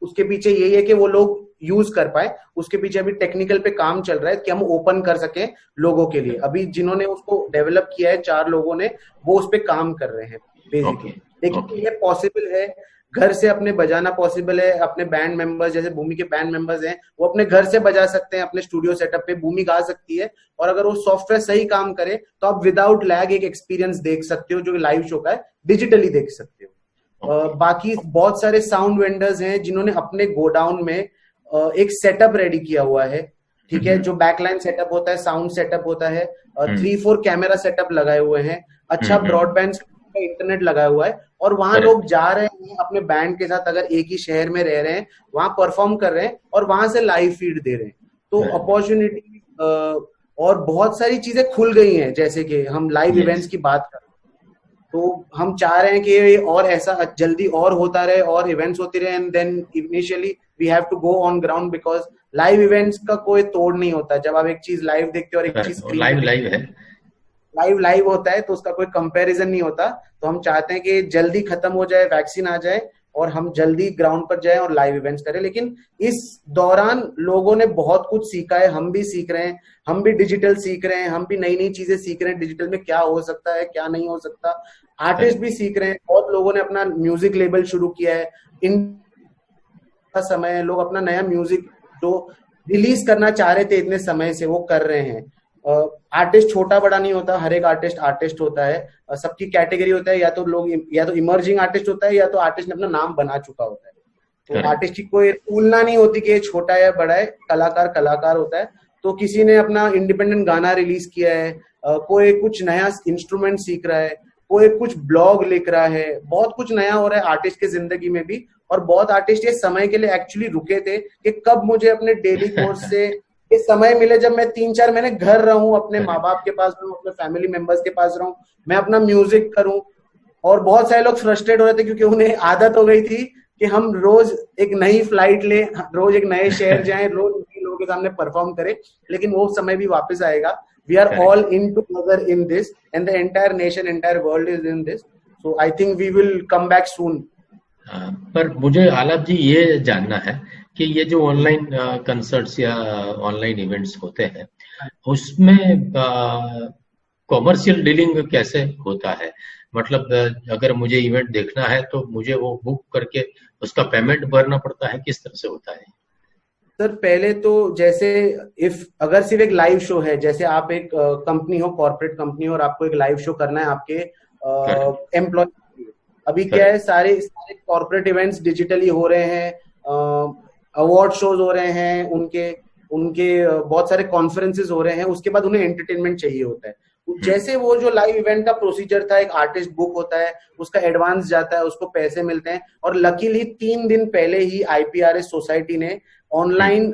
उसके पीछे यही है कि वो लोग यूज कर पाए। उसके पीछे अभी टेक्निकल पे काम चल रहा है कि हम ओपन कर सके लोगों के लिए। अभी जिन्होंने उसको डेवलप किया है 4 लोगों ने, वो उस पे काम कर रहे हैं बेसिकली। लेकिन ये पॉसिबल है, घर से अपने बजाना पॉसिबल है। अपने बैंड मेंबर्स, जैसे भूमि के बैंड मेंबर्स हैं, वो अपने घर से बजा सकते हैं, अपने स्टूडियो सेटअप पे भूमि गा सकती है, और अगर वो सॉफ्टवेयर सही काम करे तो आप विदाउट लैग एक एक्सपीरियंस देख सकते हो जो लाइव शो का है, डिजिटली देख सकते हो। बाकी बहुत सारे साउंड वेंडर्स हैं जिन्होंने अपने गोडाउन में एक सेटअप रेडी किया हुआ है, ठीक है, जो बैकलाइन सेटअप होता है, साउंड सेटअप होता है, 3-4 कैमरा सेटअप लगाए हुए हैं, अच्छा ब्रॉडबैंड इंटरनेट लगाया हुआ है, और वहां लोग जा रहे हैं अपने बैंड के साथ, अगर एक ही शहर में रह रहे हैं, वहां परफॉर्म कर रहे हैं और वहां से लाइव फीड दे रहे हैं। तो अपॉर्चुनिटी और बहुत सारी चीजें खुल गई हैं, जैसे कि हम लाइव इवेंट्स की बात कर, तो हम चाह रहे हैं कि और ऐसा जल्दी और होता रहे और इवेंट्स होती रहे, and then initially we have to go on ground, because live events का कोई तोड़ नहीं होता। जब आप एक चीज लाइव देखते हो और एक चीज लाइव होता है तो उसका कोई कंपैरिजन नहीं होता। तो हम चाहते हैं कि जल्दी खत्म हो जाए, वैक्सीन आ जाए और हम जल्दी ग्राउंड पर जाएं और लाइव इवेंट्स करें। लेकिन इस दौरान लोगों ने बहुत कुछ सीखा है, हम भी सीख रहे हैं, हम भी डिजिटल सीख रहे हैं, हम भी नई नई चीजें सीख रहे हैं, डिजिटल में क्या हो सकता है क्या नहीं हो सकता। आर्टिस्ट भी सीख रहे हैं, बहुत लोगों ने अपना म्यूजिक लेबल शुरू किया है। इन समय लोग अपना नया म्यूजिक जो रिलीज करना चाह रहे थे इतने समय से, वो कर रहे हैं। आर्टिस्ट छोटा बड़ा नहीं होता, हर एक आर्टिस्ट होता है, सबकी कैटेगरी होता है, या तो इमर्जिंग आर्टिस्ट होता है या तो आर्टिस्ट ने अपना नाम बना चुका होता है। तो आर्टिस्ट की कोई तुलना नहीं होती कि ये छोटा है बड़ा है, कलाकार होता है। तो किसी ने अपना इंडिपेंडेंट गाना रिलीज किया है, कोई कुछ नया इंस्ट्रूमेंट सीख रहा है, कोई कुछ ब्लॉग लिख रहा है, बहुत कुछ नया हो रहा है आर्टिस्ट की जिंदगी में भी। और बहुत आर्टिस्ट ये समय के लिए एक्चुअली रुके थे कि कब मुझे अपने डेली कोर्स से ये समय मिले जब मैं 3-4 महीने घर रहूं, अपने माँ बाप के पास रहूं, अपने फैमिली मेंबर्स के पास रहूं, मैं अपना म्यूजिक करूं। और बहुत सारे लोग फ्रस्ट्रेट हो रहे थे क्योंकि उन्हें आदत हो गई थी कि हम रोज एक नई फ्लाइट ले, रोज एक नए शहर जाएं, रोज नए लोगों के सामने परफॉर्म करें, लेकिन वो समय भी वापस आएगा। We are all in together in this and the entire nation, entire world is in this, so I think we will come back soon. पर मुझे आलाप जी ये जानना है कि ये जो ऑनलाइन कंसर्ट्स या ऑनलाइन इवेंट्स होते हैं उसमें कॉमर्शियल डीलिंग कैसे होता है? मतलब अगर मुझे इवेंट देखना है तो मुझे वो बुक करके उसका पेमेंट भरना पड़ता है, किस तरह से होता है? सर पहले तो जैसे अगर सिर्फ एक लाइव शो है, जैसे आप एक कंपनी हो, कॉर्पोरेट कंपनी हो, और आपको एक लाइव शो करना है आपके एम्प्लॉय, अभी क्या है सारे कॉर्पोरेट इवेंट्स डिजिटली हो रहे हैं, अवार्ड शोज हो रहे हैं, उनके बहुत सारे कॉन्फ्रेंसेस हो रहे हैं, उसके बाद उन्हें एंटरटेनमेंट चाहिए होता है। जैसे वो जो लाइव इवेंट का प्रोसीजर था, एक आर्टिस्ट बुक होता है, उसका एडवांस जाता है, उसको पैसे मिलते हैं, और लकीली 3 दिन पहले ही IPRS सोसाइटी ने ऑनलाइन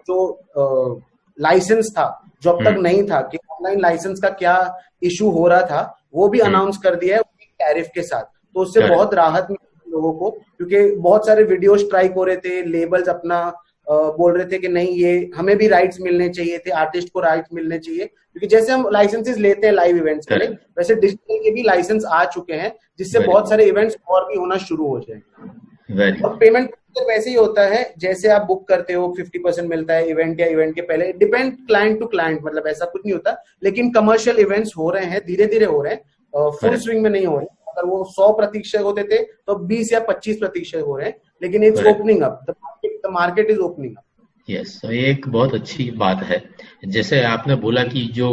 जो लाइसेंस था, जो अब तक नहीं था, कि ऑनलाइन लाइसेंस का क्या इशू हो रहा था, वो भी अनाउंस कर दिया है टैरिफ के साथ। तो उससे बहुत राहत मिली लोगों को, क्योंकि बहुत सारे वीडियो स्ट्राइक हो रहे थे, लेबल्स अपना बोल रहे थे कि नहीं, ये हमें भी राइट्स मिलने चाहिए थे, आर्टिस्ट को राइट्स मिलने चाहिए, क्योंकि जैसे हम लाइसेंसेस लेते हैं लाइव इवेंट्स के लिए, वैसे डिजिटल के भी लाइसेंस आ चुके हैं, जिससे बहुत सारे इवेंट्स और भी होना शुरू हो जाएंगे। और पेमेंट वैसे ही होता है, जैसे आप बुक करते हो 50% मिलता है इवेंट या इवेंट के पहले, डिपेंड क्लाइंट टू क्लाइंट, मतलब ऐसा कुछ नहीं होता। लेकिन कमर्शियल इवेंट्स हो रहे हैं, धीरे धीरे हो रहे हैं, फुल स्विंग में नहीं हो रहे। अगर वो 100% होते थे तो 20 या 25% हो रहे हैं, लेकिन it's opening up, the market is opening up. Yes, तो एक बहुत अच्छी बात है। जैसे आपने बोला कि जो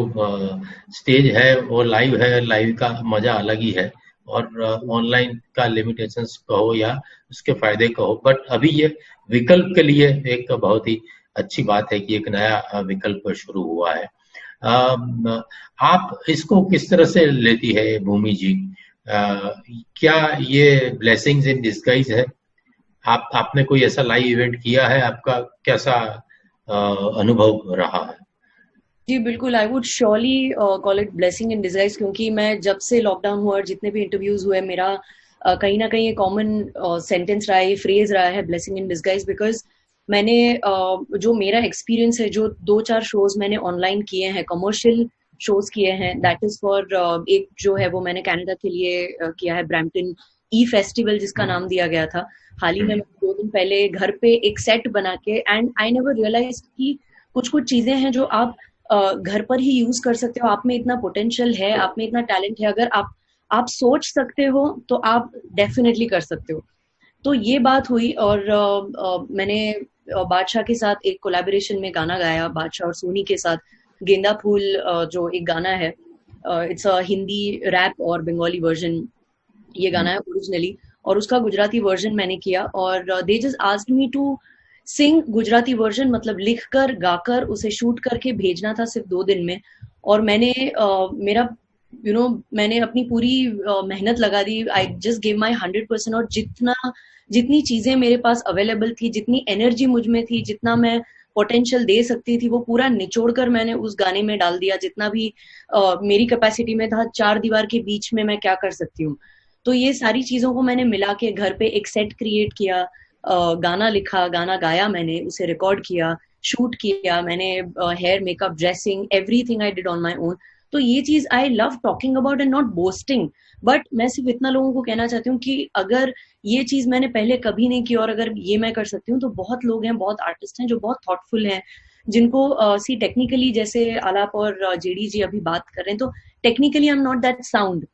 स्टेज है वो लाइव है, लाइव का मजा अलग ही है, और ऑनलाइन का लिमिटेशंस कहो या उसके फायदे कहो, बट अभी ये विकल्प के लिए एक बहुत ही अच्छी बात है कि एक नया विकल्प शुरू हुआ है। आप इसको किस तरह से लेती है भूमि जी? क्या ये ब्लेसिंग्स इन डिस्गाइज है? आपने कोई ऐसा लाइव इवेंट किया है? आपका कैसा अनुभव रहा है? जी बिल्कुल, I would surely call it blessing in disguise, क्योंकि मैं जब से लॉकडाउन हुआ और जितने भी इंटरव्यूज हुए, मेरा कहीं ना कहीं कॉमन सेंटेंस रहा है, फ्रेज रहा है, ब्लेसिंग इन डिस्गाइज। बिकॉज मैंने जो मेरा एक्सपीरियंस है, जो 2-4 शोज मैंने ऑनलाइन किए हैं, कमर्शियल शोज किए हैं, दैट इज फॉर एक जो है वो मैंने कनाडा के लिए किया है, ब्रैम्पटन ई फेस्टिवल जिसका नाम दिया गया था। हाल ही में 2 दिन पहले घर पे एक सेट बना के, एंड आई नेवर रियलाइज कि कुछ चीजें हैं जो आप घर पर ही यूज कर सकते हो। आप में इतना पोटेंशियल है, आप में इतना टैलेंट है, अगर आप सोच सकते हो तो आप डेफिनेटली कर सकते हो। तो ये बात हुई, और मैंने बादशाह के साथ एक कोलैबोरेशन में गाना गाया, बादशाह और सोनी के साथ, गेंदा फूल जो एक गाना है, इट्स अ हिंदी रैप और बंगाली वर्जन ये गाना है ओरिजिनली, और उसका गुजराती वर्जन मैंने किया। और they just asked me to sing Gujarati version, मतलब लिखकर गाकर उसे शूट करके भेजना था सिर्फ 2 दिन में। और मैंने मेरा मैंने अपनी पूरी मेहनत लगा दी। आई जस्ट गिव माई 100%, और जितनी चीजें मेरे पास अवेलेबल थी, जितनी एनर्जी मुझ में थी, जितना मैं पोटेंशियल दे सकती थी, वो पूरा निचोड़ कर मैंने उस गाने में डाल दिया। जितना भी मेरी कैपेसिटी में था, 4 दीवार के बीच में मैं क्या कर सकती हूँ, तो ये सारी चीजों को मैंने मिला के घर पे एक सेट क्रिएट किया, गाना लिखा, गाना गाया, मैंने उसे रिकॉर्ड किया, शूट किया, मैंने hair, makeup, dressing, everything I did on my own. तो ये चीज I love talking about and not boasting, but मैं सिर्फ इतना लोगों को कहना चाहती हूँ कि अगर ये चीज मैंने पहले कभी नहीं की और अगर ये मैं कर सकती हूँ, तो बहुत लोग हैं, बहुत आर्टिस्ट हैं जो बहुत थॉटफुल हैं, जिनको सी टेक्निकली, जैसे आलाप और जेडी जी अभी बात कर रहे हैं, तो technically I am not that sound,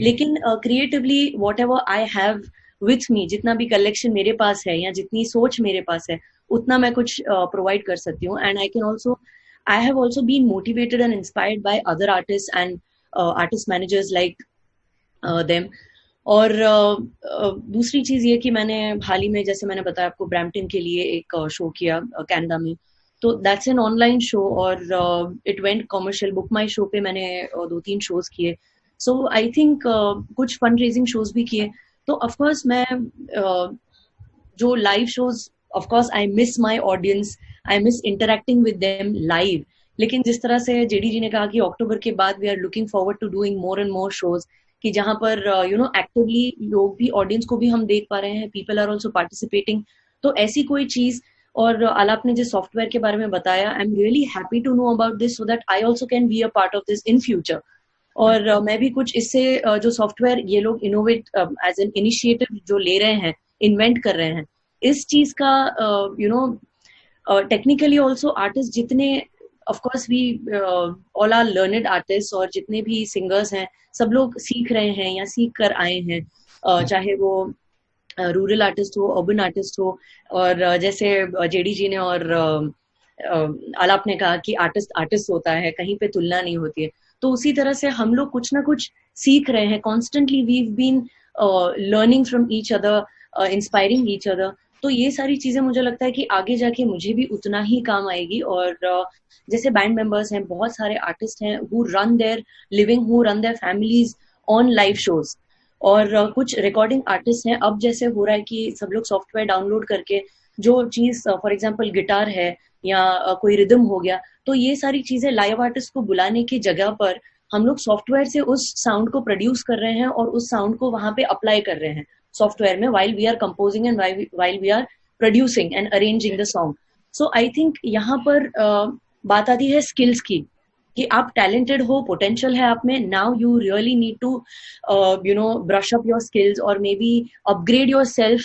लेकिन creatively whatever I have with me, जितना भी कलेक्शन मेरे पास है या जितनी सोच मेरे पास है, उतना मैं कुछ प्रोवाइड कर सकती हूँ। And I can also, I have also been motivated and inspired by other artists and artist managers like them. और दूसरी चीज ये कि मैंने हाल ही में, जैसे मैंने बताया आपको, ब्रैम्पटन के लिए एक शो किया कनाडा में, तो दैट्स एन ऑनलाइन शो और it went commercial. Book my show पे मैंने 2-3 शोज किए, सो आई थिंक कुछ फंड रेजिंग शोज भी किए. तो ऑफकोर्स मैं जो live shows, of course I miss my audience, I miss interacting with them live. लेकिन जिस तरह से जेडी जी ने कहा कि अक्टूबर के बाद we are looking forward to doing more and more shows, कि जहां पर एक्टिवली लोग भी, ऑडियंस को भी हम देख पा रहे हैं, पीपल आर ऑल्सो पार्टिसिपेटिंग. तो ऐसी कोई चीज, और आलाप ने जिस सॉफ्टवेयर के बारे में बताया, I am really happy to know about this so that I also can be a part of this in future. और मैं भी कुछ इससे जो सॉफ्टवेयर ये लोग इनोवेट एज एन इनिशिएटिव जो ले रहे हैं, इन्वेंट कर रहे हैं, इस चीज का टेक्निकली ऑल्सो आर्टिस्ट जितने, of course we all are learned artist, और जितने भी सिंगर्स हैं सब लोग सीख रहे हैं या सीख कर आए हैं, चाहे वो रूरल आर्टिस्ट हो, अर्बन आर्टिस्ट हो. और जैसे जेडी जी ने और आलाप ने कहा कि आर्टिस्ट आर्टिस्ट होता है, कहीं पे तुलना नहीं होती है. तो उसी तरह से हम लोग कुछ ना कुछ सीख रहे हैं constantly. We been learning from each other, inspiring each other. तो ये सारी चीजें मुझे लगता है कि आगे जाके मुझे भी उतना ही काम आएगी. और जैसे बैंड मेंबर्स हैं, बहुत सारे आर्टिस्ट हैं who run their living, who run their families on live shows. और कुछ रिकॉर्डिंग आर्टिस्ट हैं, अब जैसे हो रहा है कि सब लोग सॉफ्टवेयर डाउनलोड करके जो चीज, फॉर एग्जांपल गिटार है या कोई रिदम हो गया, तो ये सारी चीजें लाइव आर्टिस्ट को बुलाने की जगह पर हम लोग सॉफ्टवेयर से उस साउंड को प्रोड्यूस कर रहे हैं और उस साउंड को वहां पे अप्लाई कर रहे हैं सॉफ्टवेयर में, while we are composing and while we are producing and arranging the song. So I think यहाँ पर बात आती है स्किल्स की, कि आप टैलेंटेड हो, पोटेंशियल है आप में, now you really need to brush up your skills और maybe upgrade yourself.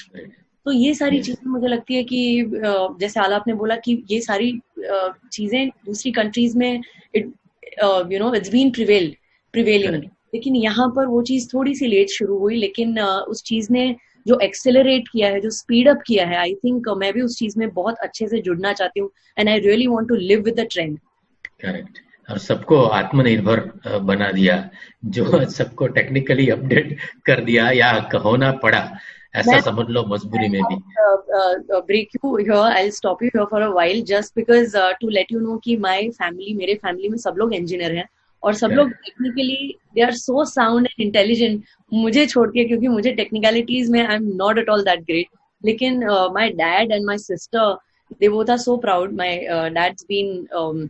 तो ये सारी चीजें मुझे लगती है कि जैसे आलाप ने बोला कि ये सारी चीजें दूसरी कंट्रीज में इट्स बीन प्रिवेलिंग, लेकिन यहाँ पर वो चीज थोड़ी सी लेट शुरू हुई. लेकिन उस चीज ने जो एक्सेलरेट किया है, जो स्पीड अप किया है, आई थिंक मैं भी उस चीज में बहुत अच्छे से जुड़ना चाहती हूँ. And I really want to live with the trend. Correct. और सबको आत्मनिर्भर बना दिया, जो सबको टेक्निकली अपडेट कर दिया या होना पड़ा, ऐसा समझ लो मजबूरी में भी. Break you here, I will stop you here for a while just because to let you know कि मेरे फैमिली में सब लोग इंजीनियर हैं और सब लोग technically they are so sound and intelligent, मुझे छोड़ के, क्योंकि मुझे टेक्निकलिटीज में I am not at all that great. लेकिन my dad and my sister, they both are so proud. My dad's been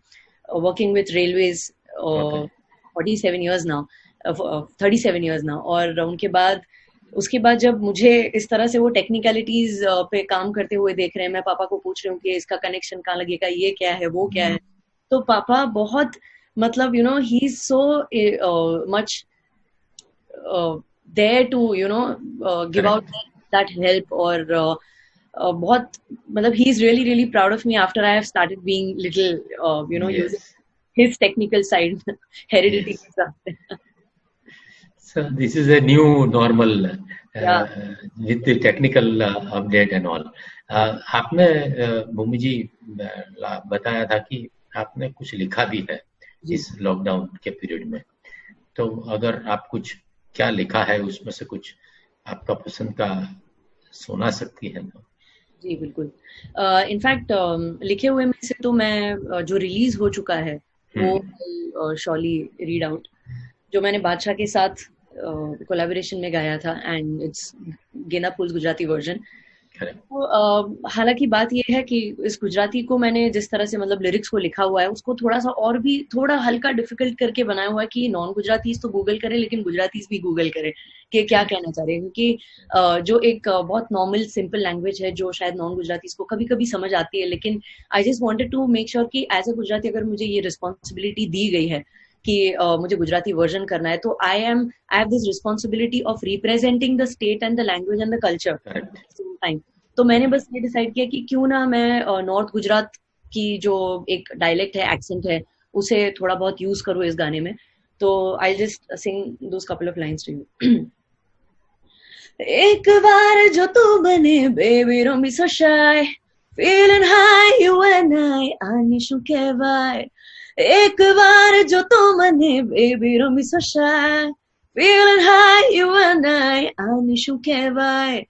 working with railways 37 years now, 37 years now. और उसके बाद जब मुझे इस तरह से वो टेक्निकलिटीज पे काम करते हुए देख रहे हैं, मैं पापा को पूछ रही हूँ कि इसका कनेक्शन कहाँ लगेगा, ये क्या है, वो क्या है. तो पापा बहुत, मतलब he is so much there to give out that help. और बहुत, मतलब he is really really proud of me after I have started being little using his technical side, heredity के साथ. So this is a new normal with the technical update and all. आपने भूमि जी बताया था कि आपने कुछ लिखा भी है इस लॉकडाउन के पीरियड में, तो अगर आप कुछ क्या लिखा है उसमें से कुछ आपका पसंद का सुना सकती है तो. जी बिल्कुल. इनफैक्ट लिखे हुए में से तो मैं जो रिलीज हो चुका है वो शॉली रीड आउट, जो मैंने बादशाह के साथ कोलैबोरेशन में गाया था, एंड इट्स गेना पुल्स गुजराती वर्जन. तो हालांकि बात यह है कि इस गुजराती को मैंने जिस तरह से, मतलब लिरिक्स को लिखा हुआ है, उसको थोड़ा सा और भी थोड़ा हल्का डिफिकल्ट करके बनाया हुआ है कि नॉन गुजरातीज तो गूगल करे लेकिन गुजरातीज भी गूगल करे कि क्या कहना चाह रहे हैं, क्योंकि जो एक बहुत नॉर्मल सिंपल लैंग्वेज है जो शायद नॉन गुजरातीज को कभी कभी समझ आती है. लेकिन I just wanted to make sure कि एज अ गुजराती अगर मुझे ये रिस्पॉन्सिबिलिटी दी गई है कि मुझे गुजराती वर्जन करना है, तो I have this responsibility of representing the state and the language and the culture eight the same time. तो मैंने बस ये डिसाइड किया कि क्यों ना मैं नॉर्थ गुजरात की जो एक डायलेक्ट है, एक्सेंट है, उसे थोड़ा बहुत यूज करूँ इस गाने में. तो I just sing those couple of lines to you. एक बार जो तू बने baby don't be so shy, feeling high you and I need શું કહેવાય. एक बार जो तू बने baby don't be so shy, feeling high you and I need શું કહેવાય.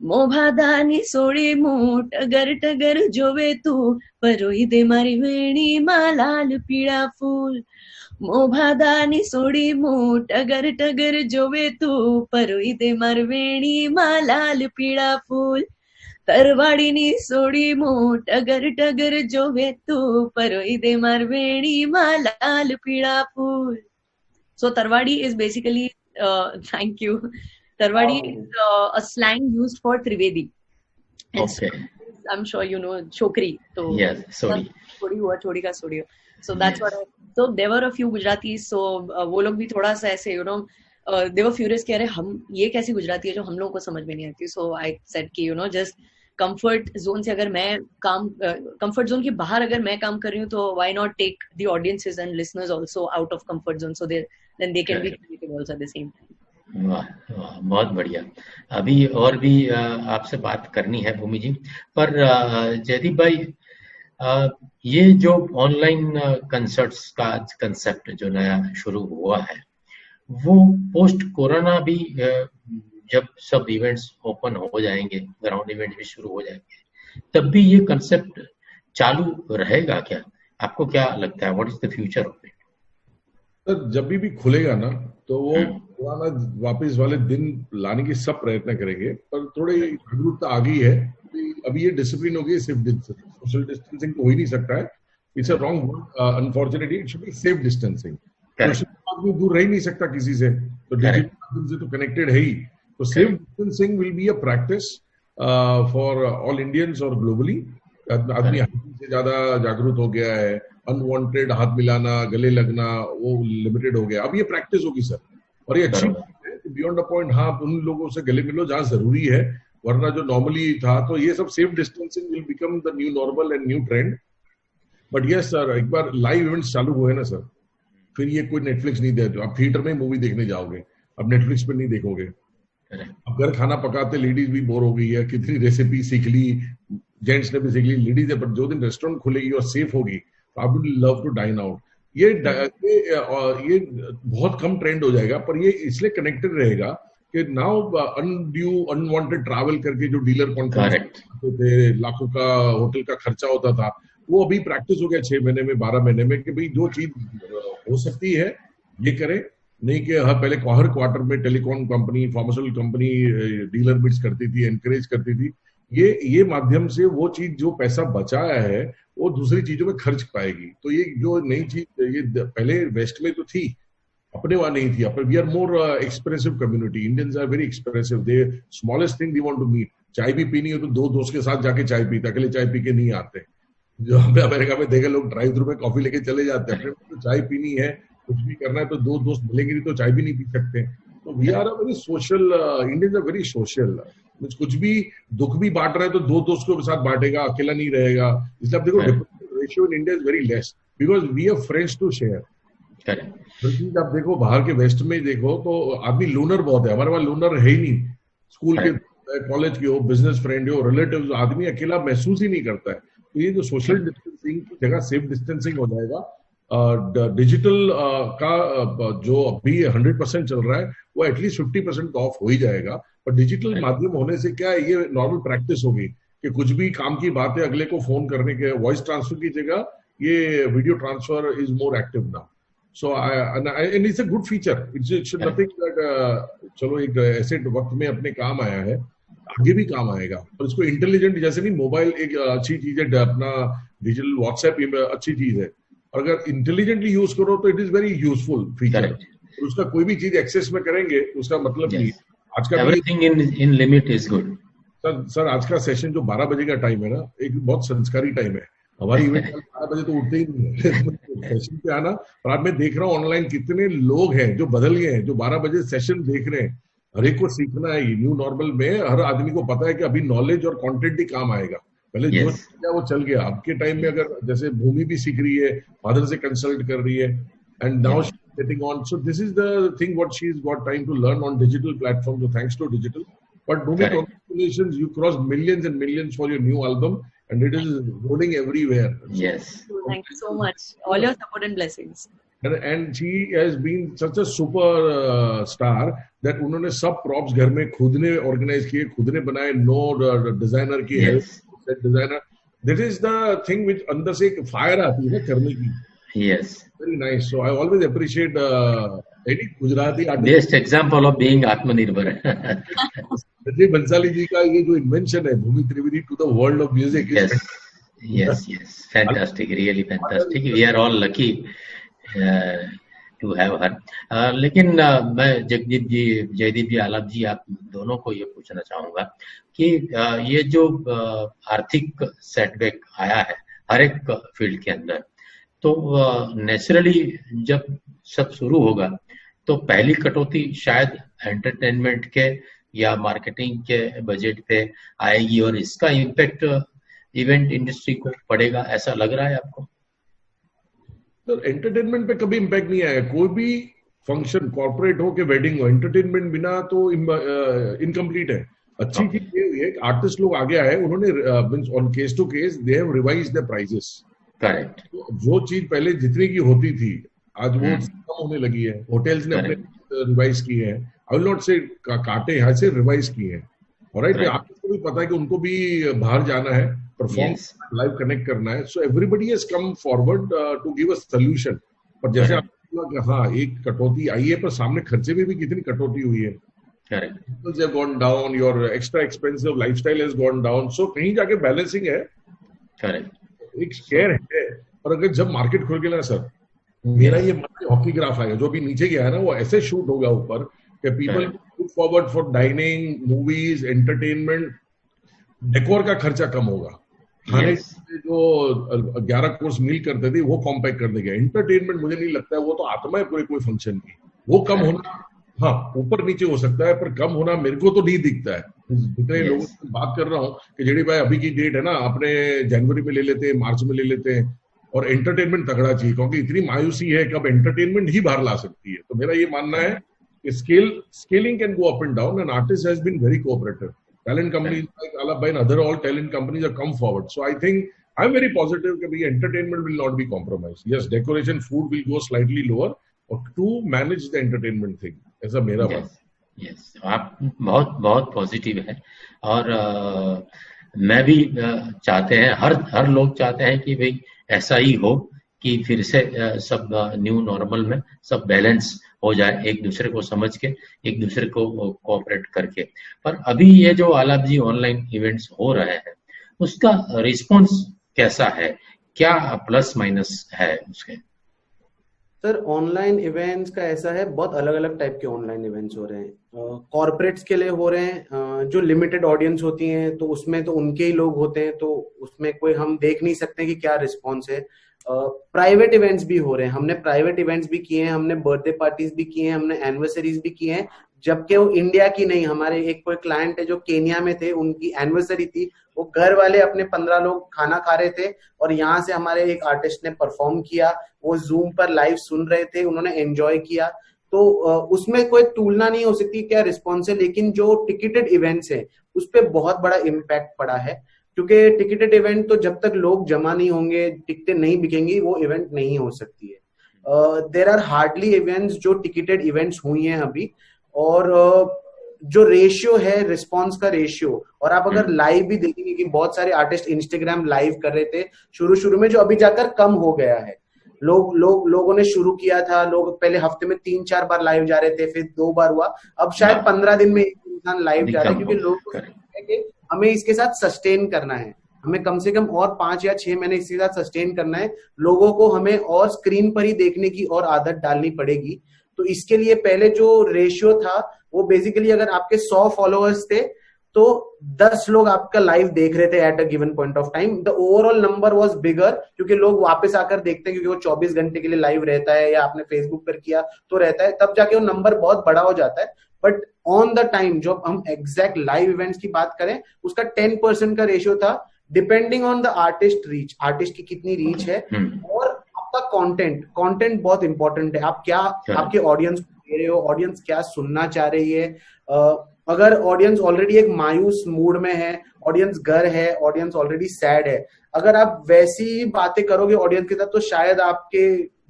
મોભાદાની સોળી મો ટગર ટગર જોવે તું, પરોઈ દે મારી વેણીમાં લાલ પીળા ફૂલ. મોભાદાની સોડી મો ટગર ટગર જોવે તું પરોઈ દે મારવેણી માં લાલ પીળા ફૂલ તરવાડીની સોડી મો ટગર ટગર જોવે તું પરોઈ દે મારવેણી માં લાલ પીળા ફૂલ. So Tarwadi is basically thank you. Tarwadi is a slang used for Trivedi. And Okay. so, I'm sure you know chokri. So Yes, sorry. chodi hua chodi ka sodi. So that's what. So there were a few Gujaratis. So वो लोग भी थोड़ा सा ऐसे they were furious कि अरे हम ये कैसी गुजराती है जो हम लोगों को समझ में नहीं आती. So I said कि just कंफर्ट जोन से अगर मैं काम कंफर्ट जोन के बाहर अगर मैं काम कर रही हूँ तो why not take the audiences and listeners also out of comfort zone so then they can be creative also at the same time. वाह वाह, बहुत बढ़िया. अभी और भी आपसे बात करनी है भूमि जी, पर जयदीप भाई, ये जो ऑनलाइन कंसर्ट्स का कंसेप्ट जो नया शुरू हुआ है, वो पोस्ट कोरोना भी जब सब इवेंट्स ओपन हो जाएंगे, ग्राउंड इवेंट्स भी शुरू हो जाएंगे, तब भी ये कंसेप्ट चालू रहेगा क्या? आपको क्या लगता है? What is the future of it? Sir, जब भी खुलेगा ना तो वो पुराना वापस वाले दिन लाने की सब प्रयत्न करेंगे, पर थोड़ी जागरूकता आ गई है. अभी ये डिसिप्लिन हो गई, सिर्फ सोशल डिस्टेंसिंग तो हो ही नहीं सकता है. It's a wrong word, unfortunately. It should be safe distancing. आदमी दूर रह ही नहीं सकता किसी से, तो डिजिटल माध्यम से तो कनेक्टेड है ही. तो safe distancing will be a practice for all Indians और ग्लोबली. आदमी हाइजीन से ज्यादा जागरूक हो गया है. अनवांटेड हाथ मिलाना, गले लगना, वो लिमिटेड हो गया. अब ये प्रैक्टिस होगी सर, और ये अच्छी बात है. बियॉन्ड अ पॉइंट हाँ, उन लोगों से गले मिलो जहां जरूरी है, वरना जो नॉर्मली था. तो ये सब safe distancing will become the new normal and new trend. But yes sir, एक बार लाइव इवेंट्स चालू हुए ना सर, फिर ये कोई नेटफ्लिक्स नहीं दे. आप थिएटर में मूवी देखने जाओगे, अब नेटफ्लिक्स पे नहीं देखोगे. अब घर खाना पकाते लेडीज भी बोर हो गई है, कितनी रेसिपी सीख ली, जेंट्स ने भी सीख ली, लेडीज है. बट जो दिन रेस्टोरेंट खुलेगी और सेफ होगी, तो आप will love to dine out. ये बहुत कम ट्रेंड हो जाएगा, पर ये इसलिए कनेक्टेड रहेगा कि नाउ अनड्यू अनवांटेड ट्रैवल करके जो डीलर कॉन्ट्रैक्ट थे, लाखों का होटल का खर्चा होता था, वो अभी प्रैक्टिस हो गया 6 महीने में, 12 महीने में, कि भाई जो चीज हो सकती है ये करें. नहीं कि हाँ, पहले हर क्वार्टर में telecom company, pharmaceutical company dealer meets करती थी, एनकरेज करती थी. ये माध्यम से वो चीज जो पैसा बचाया है वो दूसरी चीजों में खर्च पाएगी. तो ये जो नई चीज, ये पहले वेस्ट में तो थी, अपने वहां नहीं थी. We are more expressive community. Indians are very expressive. They smallest thing they want to meet. चाय भी पीनी हो तो 2 दोस्त के साथ जाके चाय पीते, अकेले चाय पी के नहीं आते. जो हमें अमेरिका में देखे, लोग ड्राइव थ्रू में कॉफी लेके चले जाते हैं. तो चाय पीनी है, कुछ भी करना है तो 2 दोस्त मिलेंगे नहीं तो चाय भी नहीं पी सकते. तो we are a very social, Indians are very social. कुछ भी दुख भी बांट रहे हैं तो 2 दोस्तों के साथ बांटेगा, अकेला नहीं रहेगा. इसलिए आप देखो ratio in India is very less, because we are friends to share. आप देखो बाहर के वेस्ट में देखो तो आदमी लूनर बहुत है. हमारे वहां लूनर है ही नहीं. स्कूल के, कॉलेज के हो, बिजनेस फ्रेंड हो, रिलेटिव्स, आदमी अकेला महसूस ही नहीं करता है. तो ये जो सोशल डिस्टेंसिंग की जगह सेफ डिस्टेंसिंग हो जाएगा. डिजिटल का जो अभी 100% चल रहा है वो एटलीस्ट 50% ऑफ हो ही जाएगा. पर डिजिटल माध्यम होने से क्या है, ये नॉर्मल प्रैक्टिस होगी कि कुछ भी काम की बात है, अगले को फोन करने के, वॉइस ट्रांसफर की जगह ये video transfer is more active now. So and it's a good feature. It's nothing that चलो एक ऐसे वक्त में अपने काम आया है, आगे भी काम आएगा. और इसको इंटेलिजेंट, जैसे नहीं मोबाइल एक अच्छी चीज है, अपना डिजिटल व्हाट्सएप अच्छी चीज है, अगर इंटेलिजेंटली यूज करो तो it is very useful feature. उसका कोई भी चीज एक्सेस में करेंगे तो उसका मतलब नहीं. आज का everything in limit is good. Sir आज का सेशन जो 12 बजे का टाइम है ना, एक बहुत संस्कारी टाइम है. हमारी इवेंट 12 बजे तो उठते ही नहीं है सेशन पे आना. और आज मैं देख रहा हूँ ऑनलाइन कितने लोग हैं जो बदल गए हैं, जो 12 बजे सेशन देख रहे हैं. हर एक को सीखना है. न्यू नॉर्मल में हर आदमी को पता है कि अभी नॉलेज और कंटेंट ही काम आएगा. पहले जो किया वो चल गया. अब के टाइम में अगर जैसे भूमि भी सीख रही है, फादर से कंसल्ट कर रही है, and now she is getting on. So this is the thing what she is got time to learn on digital platform. So thanks to digital. But Bhoomi, congratulations, you crossed millions and millions for your new album and it is rolling everywhere. Yes. Thank you so much. All your support and blessings. And she has been such a super star that उन्होंने सब props घर में खुद ने organize किए, खुद ने बनाए. No designer की help, set designer. That is the thing which अंदर से एक fire आती है ना करने की. Yes. Very nice. So I always appreciate any Gujarati artist. Best example of being Atmanirbhar. Sanjay Bhansali ji का ये जो invention है Bhumi Trivedi to the world of music. Yes. Fantastic, really fantastic. We are all lucky to have her. लेकिन मैं जयदीप जी, आलाप जी, आप दोनों को ये पूछना चाहूंगा कि ये जो आर्थिक सेटबैक आया है हर एक फील्ड के अंदर, तो नेचुरली जब सब शुरू होगा तो पहली कटौती शायद एंटरटेनमेंट के या मार्केटिंग के बजट पे आएगी और इसका इम्पैक्ट इवेंट इंडस्ट्री को पड़ेगा, ऐसा लग रहा है आपको? तो एंटरटेनमेंट पे कभी इम्पैक्ट नहीं आया। कोई भी फंक्शन, कॉर्पोरेट हो के वेडिंग हो, एंटरटेनमेंट बिना तो इनकम्प्लीट है। अच्छी चीज ये हुई है कि आर्टिस्ट लोग आगे आए, उन्होंने on case to case they have revised the prizes. Correct. जो चीज पहले जितने की होती थी आज वो कम होने लगी है। होटल्स ने अपने रिवाइज किए हैं, आई विल नॉट से काटे, यहाँ से रिवाइज किए हैं। ऑलराइट, आर्टिस्ट को भी पता है कि उनको भी बाहर जाना है, परफॉर्म लाइव कनेक्ट करना है। So everybody has come forward to give a solution. पर जैसे आपने कहा, हाँ एक कटौती आई है, पर सामने खर्चे में भी कितनी कटौती हुई है। People have gone down, your extra expensive lifestyle has gone down. So कहीं जाके बैलेंसिंग है। करेक्ट। एक शेयर है, और अगर जब मार्केट खुल गया ना सर, मेरा ये हॉकी ग्राफ आएगा, जो भी नीचे गया है ना वो ऐसे शूट होगा ऊपर कि people look forward for dining, movies, entertainment, decor का खर्चा कम होगा। खाने जो 11 कोर्स मील करते थे वो कॉम्पैक्ट कर देगा। एंटरटेनमेंट मुझे नहीं लगता है, वो तो आत्मा है पूरे कोई फंक्शन की। वो कम होना, हाँ ऊपर नीचे हो सकता है, पर कम होना मेरे को तो नहीं दिखता है। जितने लोगों से बात कर रहा हूँ कि जेडी भाई अभी की डेट है ना, अपने जनवरी में ले लेते हैं, मार्च में ले लेते हैं, और एंटरटेनमेंट तगड़ा चाहिए, क्योंकि इतनी मायूसी है कि अब एंटरटेनमेंट ही बाहर ला सकती है। तो मेरा ये मानना है कि scaling can go up and down, and artist has been very cooperative. Talent companies like Alap and other all talent companies have come forward. So I think I'm very positive that the entertainment will not be compromised. Yes, decoration, food will go slightly lower, or to manage the entertainment thing. ऐसा मेरा बात। Yes, आप बहुत positive है, और मैं भी चाहते हैं, हर लोग चाहते हैं कि भाई ऐसा ही हो कि फिर से सब न्यू नॉर्मल में सब बैलेंस हो जाए, एक दूसरे को समझ के, एक दूसरे को कोऑपरेट करके। पर अभी ये जो आलाप जी ऑनलाइन इवेंट्स हो रहे हैं, उसका रिस्पॉन्स कैसा है, क्या प्लस माइनस है उसके? सर ऑनलाइन इवेंट्स का ऐसा है, बहुत अलग अलग टाइप के ऑनलाइन इवेंट्स हो रहे हैं। कॉर्पोरेट्स के लिए हो रहे हैं, जो लिमिटेड ऑडियंस होती है तो उसमें तो उनके ही लोग होते हैं, तो उसमें कोई हम देख नहीं सकते कि क्या रिस्पॉन्स है। प्राइवेट इवेंट्स भी हो रहे हैं, हमने प्राइवेट इवेंट्स भी किए हैं, हमने बर्थडे पार्टीज भी किए हैं, हमने एनिवर्सरीज भी किए हैं, जबकि वो इंडिया की नहीं। हमारे एक कोई क्लाइंट है जो केनिया में थे, उनकी एनिवर्सरी थी, वो घर वाले अपने 15 लोग खाना खा रहे थे और यहाँ से हमारे एक आर्टिस्ट ने परफॉर्म किया, वो जूम पर लाइव सुन रहे थे, उन्होंने एंजॉय किया। तो उसमें कोई तुलना नहीं हो सकती क्या रिस्पॉन्स है, लेकिन जो टिकटेड इवेंट्स है उस पर बहुत बड़ा इम्पैक्ट पड़ा है, क्योंकि टिकटेड इवेंट तो जब तक लोग जमा नहीं होंगे, टिकटें नहीं बिकेंगी, वो इवेंट नहीं हो सकती है। देयर आर हार्डली इवेंट्स जो टिकटेड इवेंट्स हुई हैं अभी, और जो रेशियो है रिस्पॉन्स का रेशियो, और आप अगर लाइव भी देखेंगे कि बहुत सारे आर्टिस्ट इंस्टाग्राम लाइव कर रहे थे शुरू में, जो अभी जाकर कम हो गया है। लोगों ने शुरू किया था, लोग पहले हफ्ते में 3-4 बार लाइव जा रहे थे, फिर 2 बार हुआ, अब शायद 15 दिन में एक इंसान लाइव जा रहा है, क्योंकि लोग को है कि हमें इसके साथ सस्टेन करना है, हमें कम से कम और 5 या 6 महीने इसके साथ सस्टेन करना है। लोगों को हमें और स्क्रीन पर ही देखने की और आदत डालनी पड़ेगी। तो इसके लिए पहले जो रेशियो था वो बेसिकली, अगर आपके 100 फॉलोअर्स थे तो 10 लोग आपका लाइव देख रहे थे at a given point of time. The overall number was बिगर, क्योंकि लोग वापस आकर देखते हैं, क्योंकि वो 24 घंटे के लिए लाइव रहता है, या आपने फेसबुक पर किया तो रहता है, तब जाके वो नंबर बहुत बड़ा हो जाता है। बट ऑन द टाइम जब हम एग्जैक्ट लाइव इवेंट्स की बात करें, उसका 10% का रेशियो था, depending on the artist reach, artist की कितनी रीच है, और आपका कंटेंट बहुत इंपॉर्टेंट है। आप क्या आपके ऑडियंस को दे रहे हो, ऑडियंस क्या सुनना चाह रही है। अगर ऑडियंस ऑलरेडी एक मायूस मूड में है, ऑडियंस घर है, ऑडियंस ऑलरेडी सैड है, अगर आप वैसी बातें करोगे ऑडियंस के साथ, तो शायद आपके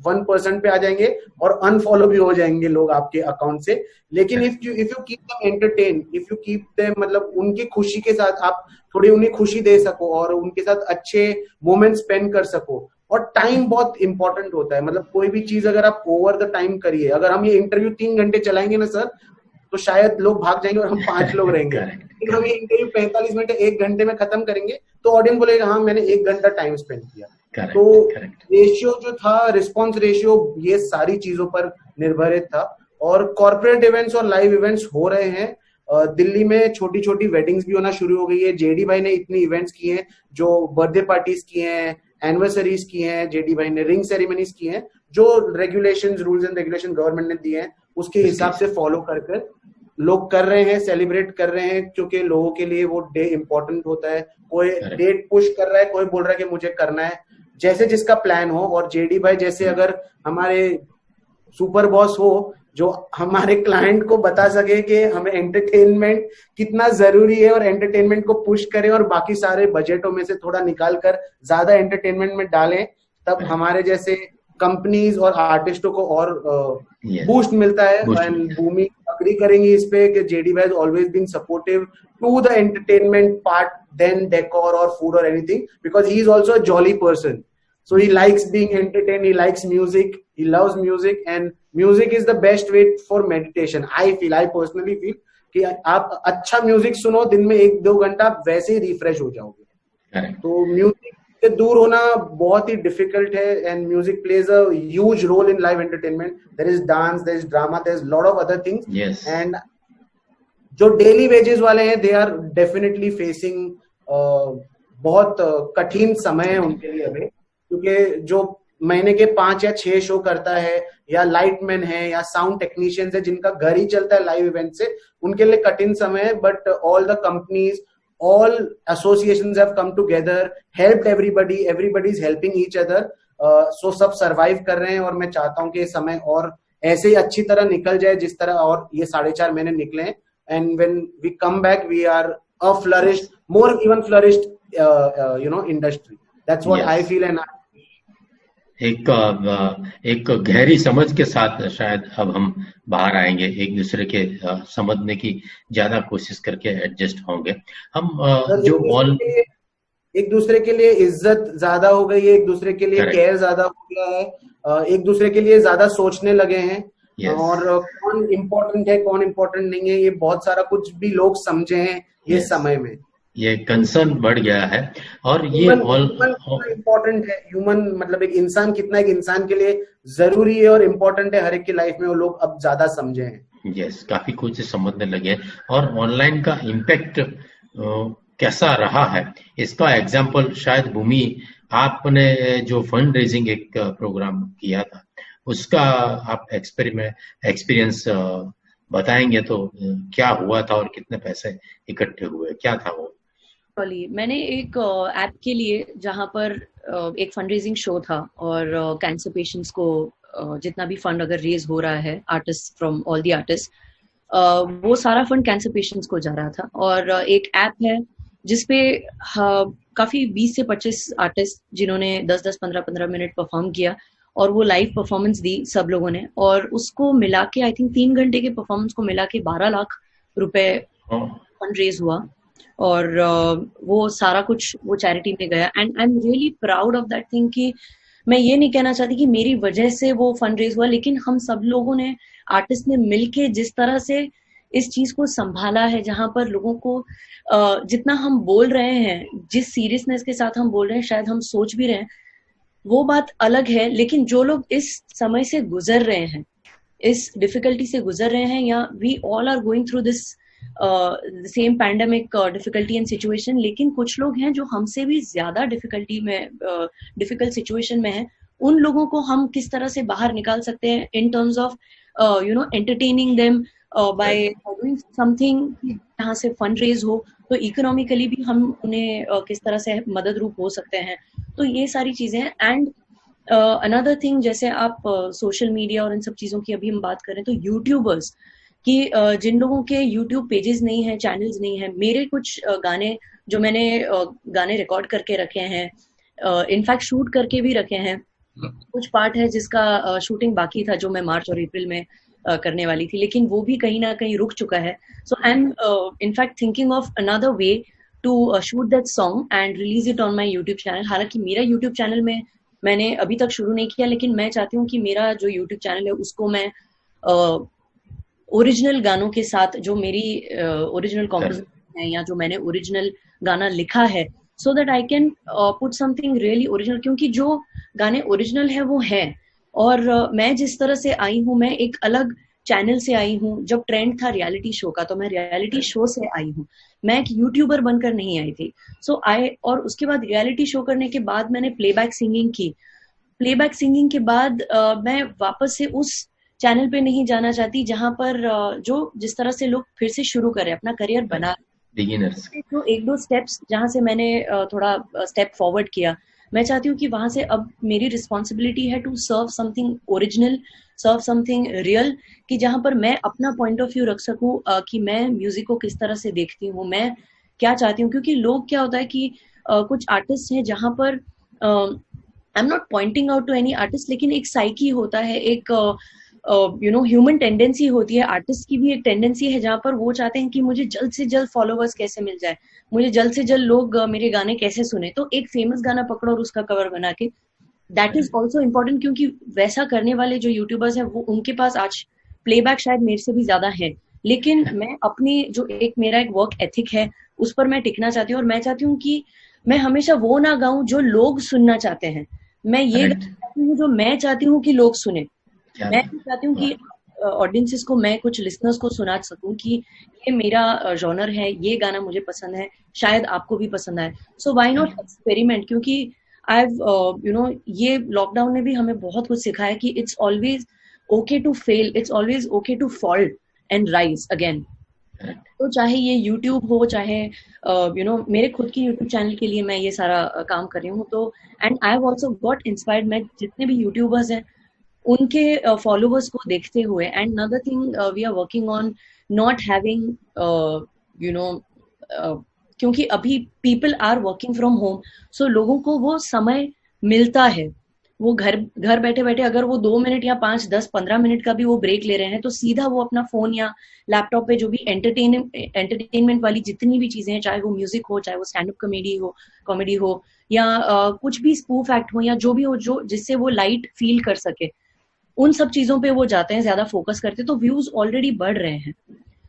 1% पे आ जाएंगे और अनफॉलो भी हो जाएंगे लोग आपके अकाउंट से। लेकिन if you keep them entertain, if you keep them, मतलब उनकी खुशी के साथ आप थोड़ी उन्हें खुशी दे सको और उनके साथ अच्छे मोमेंट स्पेंड कर सको, और टाइम बहुत इंपॉर्टेंट होता है, मतलब कोई भी चीज अगर आप ओवर द टाइम करिए, अगर हम ये इंटरव्यू 3 घंटे चलाएंगे ना सर, तो शायद लोग भाग जाएंगे और हम 5 लोग रहेंगे। लेकिन हम ये इंटरव्यू 45 मिनट 1 घंटे में खत्म करेंगे तो ऑडियंस बोलेगा हाँ मैंने 1 घंटा टाइम स्पेंड किया। तो रेशियो जो था, रिस्पॉन्स रेशियो, ये सारी चीजों पर निर्भरित था। और कॉर्पोरेट इवेंट्स और लाइव इवेंट्स हो रहे हैं। दिल्ली में छोटी छोटी वेडिंग्स भी होना शुरू हो गई है। जेडी भाई ने इतनी इवेंट्स किए हैं, जो बर्थडे पार्टीज किए हैं, एनिवर्सरीज किए हैं, जेडी भाई ने रिंग सेरेमनीज किए हैं, जो regulations, rules and regulation government ने दिए हैं उसके हिसाब से फॉलो कर लोग कर रहे हैं, सेलिब्रेट कर रहे हैं, क्योंकि लोगों के लिए वो डे इंपॉर्टेंट होता है। कोई डेट पुश कर रहा है, कोई बोल रहा है कि मुझे करना है, जैसे जिसका प्लान हो। और जेडी भाई जैसे अगर हमारे सुपर बॉस हो, जो हमारे क्लाइंट को बता सके कि हमें एंटरटेनमेंट कितना जरूरी है और एंटरटेनमेंट को पुश करें और बाकी सारे बजटों में से थोड़ा निकाल कर ज्यादा एंटरटेनमेंट में डालें, तब हमारे जैसे कंपनीज और आर्टिस्टों को और बूस्ट मिलता है। एंड भूमि अग्री करेंगी इस पे कि जेडी भाई always been supportive to the entertainment part then decor और फूड और anything, because he is also a jolly person. So he likes being entertained, he likes music, he loves music, and music is the best way for meditation. I personally feel कि आप अच्छा music सुनो दिन में 1-2 घंटा, आप वैसे ही refresh हो जाओगे. तो म्यूजिक से दूर होना बहुत ही डिफिकल्ट है, and music plays a huge role in live entertainment. There is dance, there is drama, there is lot of other things. And जो डेली वेजेस वाले हैं, दे आर डेफिनेटली फेसिंग बहुत कठिन समय है उनके लिए अभी, क्योंकि जो महीने के 5 या 6 शो करता है, या लाइटमैन है, या साउंड टेक्नीशियंस है, जिनका घर ही चलता है लाइव इवेंट से, उनके लिए कठिन समय है. But all the companies, all associations have come together, helped everybody is helping each other. So सब survive कर रहे हैं, और मैं चाहता हूँ कि ये समय और ऐसे ही अच्छी तरह निकल जाए जिस तरह और ये 4.5 महीने निकले हैं. And when we come back, we are a flourished, more even flourished, industry. That's what I feel. And एक गहरी समझ के साथ शायद अब हम बाहर आएंगे, एक दूसरे के समझने की ज्यादा कोशिश करके एडजस्ट होंगे हम. जो एक दूसरे के लिए इज्जत ज्यादा हो गई है, एक दूसरे के लिए केयर ज्यादा हो गया है, एक दूसरे के लिए ज्यादा सोचने लगे हैं. और कौन इम्पोर्टेंट है, कौन इम्पोर्टेंट नहीं है, ये बहुत सारा कुछ भी लोग समझे हैं ये समय में. ये कंसर्न बढ़ गया है. और ये इम्पोर्टेंट है. ह्यूमन मतलब एक इंसान कितना एक इंसान के लिए जरूरी है और इम्पोर्टेंट है हर एक की लाइफ में, वो लोग अब ज्यादा समझे हैं. यस, काफी कुछ समझने लगे. और ऑनलाइन का इम्पैक्ट कैसा रहा है, इसका एग्जाम्पल शायद भूमि, आपने जो फंड रेजिंग एक प्रोग्राम किया था, उसका आप एक्सपीरियंस बताएंगे तो क्या हुआ था और कितने पैसे इकट्ठे हुए, क्या था वो? मैंने एक ऐप के लिए, जहां पर एक फंड रेजिंग शो था, और कैंसर पेशेंट्स को जितना भी फंड अगर रेज हो रहा है, artist from all the artist, वो सारा फंड कैंसर पेशेंट्स को जा रहा था. और एक ऐप है जिसपे काफी 20 से 25 आर्टिस्ट, जिन्होंने 10-10, 15-15 मिनट परफॉर्म किया, और वो लाइव परफॉर्मेंस दी सब लोगों ने, और उसको मिला के आई थिंक 3 घंटे के परफॉर्मेंस को मिला के 12 लाख रुपए फंड रेज हुआ. और वो सारा कुछ वो चैरिटी में गया. And I am really proud of that thing कि मैं ये नहीं कहना चाहती कि मेरी वजह से वो फंड रेज हुआ, लेकिन हम सब लोगों ने, आर्टिस्ट ने मिलके जिस तरह से इस चीज को संभाला है, जहां पर लोगों को जितना हम बोल रहे हैं, जिस सीरियसनेस के साथ हम बोल रहे हैं, शायद हम सोच भी रहे हैं, वो बात अलग है. लेकिन जो लोग इस समय से गुजर रहे हैं, इस डिफिकल्टी से गुजर रहे हैं, या we all are going through this same pandemic difficulty and situation, लेकिन कुछ लोग हैं जो हमसे भी ज्यादा डिफिकल्ट सिचुएशन में हैं. उन लोगों को हम किस तरह से बाहर निकाल सकते हैं in terms of entertaining them by doing something जहाँ से फंड रेज हो, तो इकोनॉमिकली भी हम उन्हें किस तरह से मदद रूप हो सकते हैं. तो ये सारी चीजें हैं. एंड अनदर थिंग, जैसे आप सोशल मीडिया और इन सब चीजों की अभी हम बात करें, तो यूट्यूबर्स कि जिन लोगों के यूट्यूब पेजेस नहीं है, चैनल्स नहीं है, मेरे कुछ गाने जो मैंने गाने रिकॉर्ड करके रखे हैं, इनफैक्ट शूट करके भी रखे हैं, कुछ पार्ट है जिसका शूटिंग बाकी था, जो मैं मार्च और अप्रैल में करने वाली थी, लेकिन वो भी कहीं ना कहीं रुक चुका है. So I am in fact thinking of another way to shoot that song and release it on my YouTube channel. हालांकि मेरा यूट्यूब चैनल में मैंने अभी तक शुरू नहीं किया, लेकिन मैं चाहती हूँ कि मेरा जो यूट्यूब चैनल है उसको मैं ओरिजिनल गानों के साथ, जो मेरी ओरिजिनल कॉम्पोजिशन है या जो मैंने ओरिजिनल गाना लिखा है, सो that I can put something really original, क्योंकि जो गाने ओरिजिनल है वो है। और मैं जिस तरह से आई हूँ, मैं एक अलग चैनल से आई हूँ। जब ट्रेंड था रियलिटी शो का, तो मैं रियलिटी शो से आई हूँ, मैं एक यूट्यूबर बनकर नहीं आई थी। सो और उसके बाद रियलिटी शो करने के बाद मैंने प्लेबैक सिंगिंग की। प्लेबैक सिंगिंग के बाद मैं वापस से उस चैनल पे नहीं जाना चाहती जहां पर जो जिस तरह से लोग फिर से शुरू करें अपना करियर बना, बिगिनर्स। तो एक दो स्टेप्स जहां से मैंने थोड़ा स्टेप फॉरवर्ड किया, मैं चाहती हूँ कि वहां से अब मेरी रिस्पॉन्सिबिलिटी है to serve something original, serve something real, कि जहां पर मैं अपना पॉइंट ऑफ व्यू रख सकूं कि मैं म्यूजिक को किस तरह से देखती हूँ, मैं क्या चाहती हूँ। क्योंकि लोग क्या होता है कि कुछ आर्टिस्ट हैं जहां पर I am not pointing out to any artist, लेकिन एक साइकी होता है, एक ह्यूमन टेंडेंसी होती है, आर्टिस्ट की भी एक टेंडेंसी है जहां पर वो चाहते हैं कि मुझे जल्द से जल्द फॉलोवर्स कैसे मिल जाए, मुझे जल्द से जल्द लोग मेरे गाने कैसे सुने। तो एक फेमस गाना पकड़ो और उसका कवर बना के, दैट इज ऑल्सो इम्पोर्टेंट, क्योंकि वैसा करने वाले जो यूट्यूबर्स हैं वो उनके पास आज प्लेबैक शायद मेरे से भी ज्यादा है, लेकिन मैं अपनी जो एक मेरा एक वर्क एथिक है उस पर मैं टिकना चाहती हूँ। और मैं चाहती हूँ कि मैं हमेशा वो ना गाऊं जो लोग सुनना चाहते हैं, मैं ये चाहती हूँ जो मैं चाहती हूँ कि लोग सुने। मैं चाहती हूँ कि ऑडियंसेस को, मैं कुछ लिसनर्स को सुना सकूं कि ये मेरा जॉनर है, ये गाना मुझे पसंद है, शायद आपको भी पसंद आए। सो व्हाई नॉट एक्सपेरिमेंट, क्योंकि आई ये लॉकडाउन ने भी हमें बहुत कुछ सिखाया कि it's always okay to fail, it's always okay to fall and rise again. तो चाहे ये यूट्यूब हो, चाहे मेरे खुद की यूट्यूब चैनल के लिए मैं ये सारा काम कर रही हूँ, तो and I have also got inspired, मैं जितने भी यूट्यूबर्स हैं उनके फॉलोवर्स को देखते हुए। And another thing we are working on not having क्योंकि अभी people are working from home, so लोगों को वो समय मिलता है, वो घर बैठे बैठे अगर वो 2 मिनट या 5, 10, 15 मिनट का भी वो ब्रेक ले रहे हैं, तो सीधा वो अपना फोन या लैपटॉप पे जो भी एंटरटेनमेंट वाली जितनी भी चीजें हैं, चाहे वो म्यूजिक हो, चाहे वो स्टैंड अप कॉमेडी हो या कुछ भी स्पूफ एक्ट हो या जो भी हो, जो जिससे वो लाइट फील कर सके, उन सब चीजों पे वो जाते हैं, ज्यादा फोकस करते हैं, तो व्यूज ऑलरेडी बढ़ रहे हैं।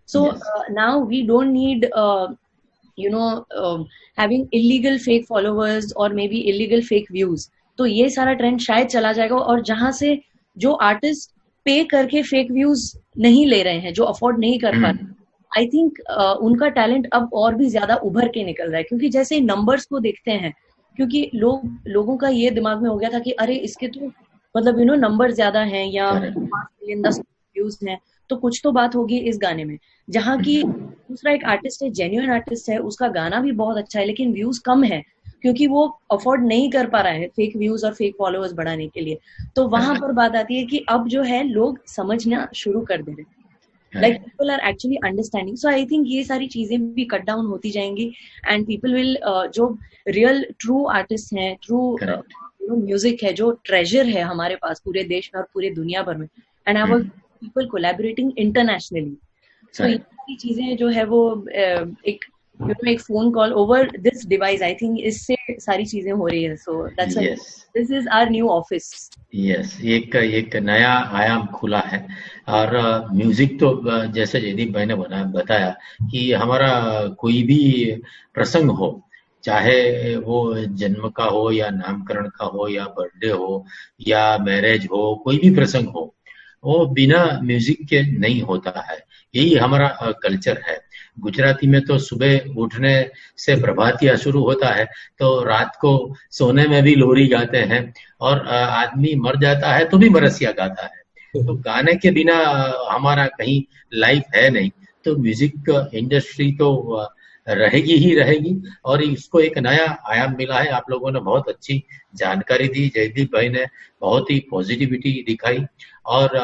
So now we don't need having illegal fake followers और maybe illegal fake views. तो ये सारा ट्रेंड शायद चला जाएगा, और जहां से जो आर्टिस्ट पे करके फेक व्यूज नहीं ले रहे हैं, जो अफोर्ड नहीं कर पा रहे, आई थिंक उनका टैलेंट अब और भी ज्यादा उभर के निकल रहा है। क्योंकि जैसे नंबर्स को देखते हैं, क्योंकि लोगों का ये दिमाग में हो गया था कि अरे इसके तो मतलब नंबर ज्यादा हैं या 5 मिलियन 10 व्यूज हैं, तो कुछ तो बात होगी इस गाने में। जहाँ की दूसरा एक आर्टिस्ट है, जेन्युइन आर्टिस्ट है, उसका गाना भी बहुत अच्छा है, लेकिन व्यूज कम है क्योंकि वो अफोर्ड नहीं कर पा रहा है फेक व्यूज और फेक फॉलोअर्स बढ़ाने के लिए। तो वहां पर बात आती है कि अब जो है लोग समझना शुरू कर दे रहे हैं, like people are actually understanding. So I think ये सारी चीजें भी कट डाउन होती जाएंगी, एंड पीपल विल, जो रियल ट्रू आर्टिस्ट हैं, ट्रू म्यूजिक है, जो ट्रेजर है हमारे पास पूरे देश में और पूरे दुनिया भर में, and I was people collaborating internationally. So ये सारी चीजें जो है वो एक phone call over this device, I think इससे सारी चीजें हो रही है। So that's this is our new office. Yes, एक नया आयाम खुला है। और म्यूजिक तो जैसे जयदीप भाई ने बताया कि हमारा कोई भी प्रसंग हो, चाहे वो जन्म का हो या नामकरण का हो या बर्थडे हो या मैरिज हो, कोई भी प्रसंग हो, वो बिना म्यूजिक के नहीं होता है। यही हमारा कल्चर है। गुजराती में तो सुबह उठने से प्रभातिया शुरू होता है, तो रात को सोने में भी लोरी गाते हैं, और आदमी मर जाता है तो भी मरसिया गाता है। तो गाने के बिना हमारा कहीं लाइफ है नहीं। तो म्यूजिक इंडस्ट्री तो रहेगी ही रहेगी, और इसको एक नया आयाम मिला है। आप लोगों ने बहुत अच्छी जानकारी दी, जयदीप भाई ने बहुत ही पॉजिटिविटी दिखाई, और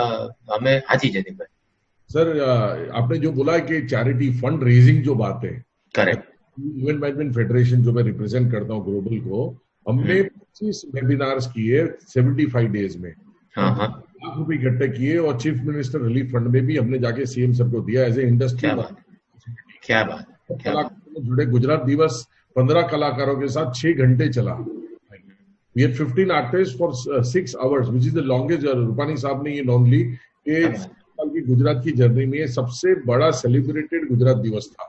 हमें, हाँ जी जयदीप भाई। सर, आपने जो बोला कि चैरिटी फंड रेजिंग जो बात है, करेक्ट, इवेंट मैनेजमेंट फेडरेशन जो मैं रिप्रेजेंट करता हूँ ग्लोबल को, हमने 25 वेबिनार्स किए 75 डेज में, लाख रुपए इकट्ठे किए, और चीफ मिनिस्टर रिलीफ फंड में भी हमने जाके सीएम सर को दिया एज ए इंडस्ट्री। क्या बात कलाकारों जुड़े। गुजरात दिवस 15 कलाकारों के साथ 6 घंटे चला। We had 15 artists for 6 hours, which is the longest. Rupani साहब ने ये नॉन ली कि 6 साल की गुजरात की जर्नी में सबसे बड़ा सेलिब्रेटेड गुजरात दिवस था।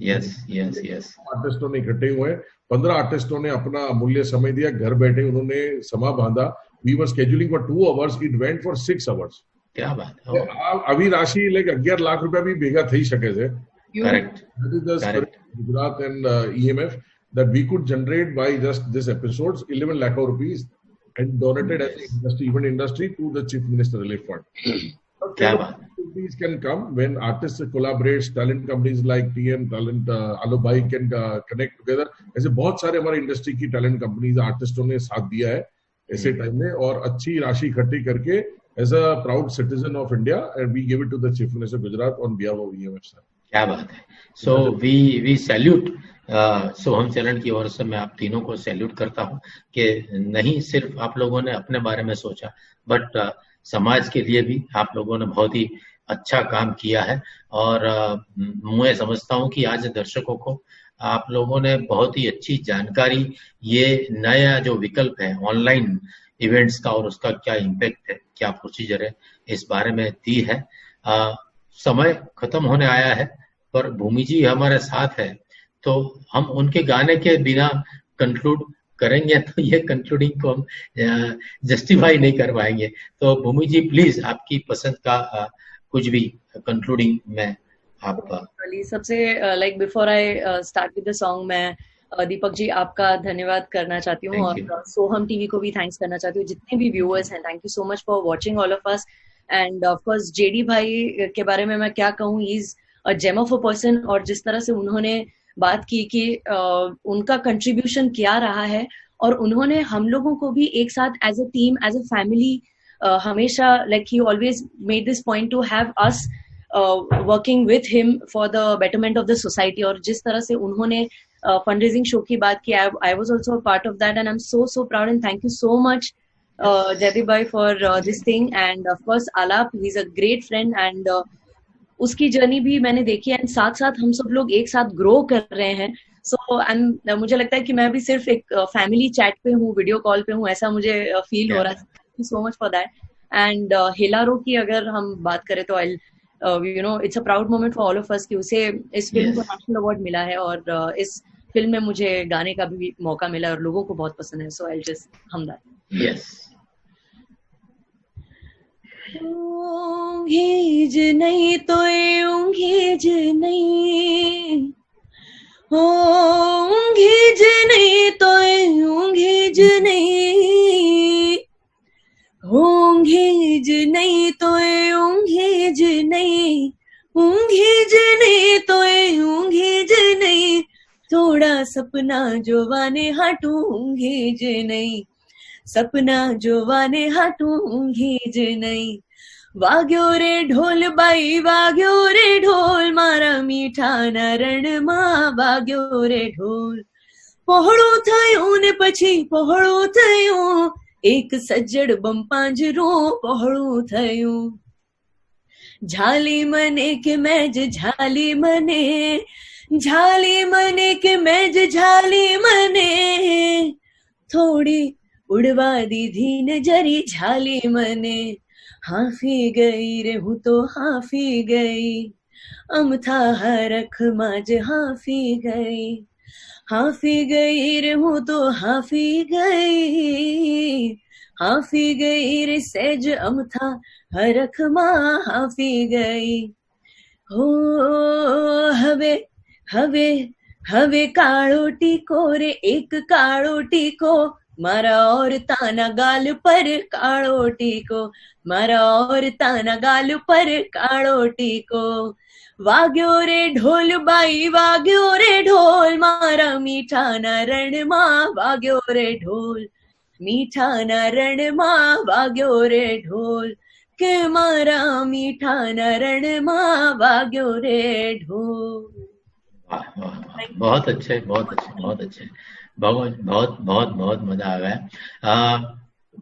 Yes yes yes. आर्टिस्टों ने इकट्ठे हुए, 15 आर्टिस्टों ने अपना अमूल्य समय दिया, घर बैठे उन्होंने समा बांधा। We were scheduling for 2 hours, it went for 6 hours. क्या बात है। આવી રાશિ like 11 લાખ રૂપિયા બી ભેગા થઈ શકે છે. Correct. That is the spirit of Gujarat and EMF, that we could generate by just this episodes 11 lakh rupees and donated as an industry, event industry, to the Chief Minister Relief Fund. क्या बात है। These can come when artists collaborate, talent companies like TM Talent, Alubhai can connect together. ऐसे बहुत सारे हमारे industry की talent companies आर्टिस्टों ने साथ दिया है ऐसे टाइम में, और अच्छी राशि इकट्ठी करके as a proud citizen of India, and we give it to the Chief Minister Gujarat on behalf of EMF sir. क्या बात है। So we salute सोहम चरण की ओर से मैं आप तीनों को सैल्यूट करता हूं कि नहीं सिर्फ आप लोगों ने अपने बारे में सोचा, बट समाज के लिए भी आप लोगों ने बहुत ही अच्छा काम किया है। और मैं समझता हूं कि आज दर्शकों को आप लोगों ने बहुत ही अच्छी जानकारी, ये नया जो विकल्प है ऑनलाइन इवेंट्स का और उसका क्या इम्पैक्ट है, क्या प्रोसीजर है, इस बारे में दी है। समय खत्म होने आया है, पर भूमि जी हमारे साथ है, तो हम उनके गाने के बिना कंक्लूड करेंगे तो ये कंक्लूडिंग को हम जस्टिफाई नहीं कर पाएंगे। तो भूमि जी प्लीज आपकी पसंद का कुछ भी कंक्लूडिंग में आप। सबसे like before I start with the song, मैं दीपक जी आपका धन्यवाद करना चाहती हूँ और सोहम टीवी को भी थैंक्स करना चाहती हूँ, जितने भी व्यूअर्स हैं, thank you so much for watching all of us. And of course JD भाई के बारे में मैं क्या कहूँ, he is a gem of a person, और जिस तरह से उन्होंने बात की कि उनका कंट्रीब्यूशन क्या रहा है, और उन्होंने हम लोगों को भी एक साथ as a team, as a family, हमेशा like he always made this point to have us working with him for the betterment of the society. और जिस तरह से उन्होंने फंड रेजिंग शो की बात की, I was also part of that, and I am so proud and thank you so much Jaideep भाई for this thing. And of course Alaap, he is a great friend, and उसकी journey भी मैंने देखी, and साथ साथ हम सब लोग एक साथ ग्रो कर रहे हैं। सो एंड मुझे लगता है कि मैं भी सिर्फ एक फैमिली चैट पे हूँ, वीडियो कॉल पे हूँ, ऐसा मुझे फील हो रहा है। Thank you so much for that. And Hellaro की अगर हम बात करें तो I you know it's a proud moment for all of us कि उसे इस फिल्म को नेशनल अवार्ड मिला है, और इस फिल्म में मुझे गाने का भी मौका मिला और लोगों को बहुत पसंद है। सो आई जस्ट हम दैट। यस। ऊँघीज नहीं तो ऊँघीज नहीं, ऊँघीज नहीं तो ऊँघीज नहीं, ऊँघीज नहीं तो ऊँघीज नहीं, ऊँघीज नहीं तो ऊँघीज नहीं, थोड़ा सपना जो वाने हाटू ऊँघीज नहीं, सपना जो वाने हाटू ऊँघीज नहीं। वाग्यो रे ढोल बाई वाग्यो रे ढोल, मारा मीठा नरण मां वाग्यो रे ढोल। पહોળું થયું ને પછી પહોળું થયું, એક સજ્જડ બંપાંજરો પહોળું થયું। झाली मने के मैज झाली मने, झाली मने के मैज झाली मने, थोड़ी उड़वा दीधी ने जरी झाली मने। हाफी गई रे हूँ तो हाफी गई, अमथा हरख माज हाफी गई, हाफी गई रे हूँ तो हाफी गई, हाफी गई रे सेज अमथा हरख मां हाफी गई। हो हवे हवे हवे काळो टीको रे, एक काळो टीको, मारा और ताना गाल पर काळो टीको, मारा और ताना गाल पर काळो टीको। वाग्यो रे ढोल बाई वाग्यो रे ढोल, मारा मीठा नारण मां वाग्यो रे ढोल, मीठा नारण मां वाग्यो रे ढोल, के मारा मीठा नारण मां वाग्यो रे ढोल। बहुत अच्छे, बहुत अच्छे, बहुत अच्छे, बहुत बहुत बहुत बहुत मजा आ गया।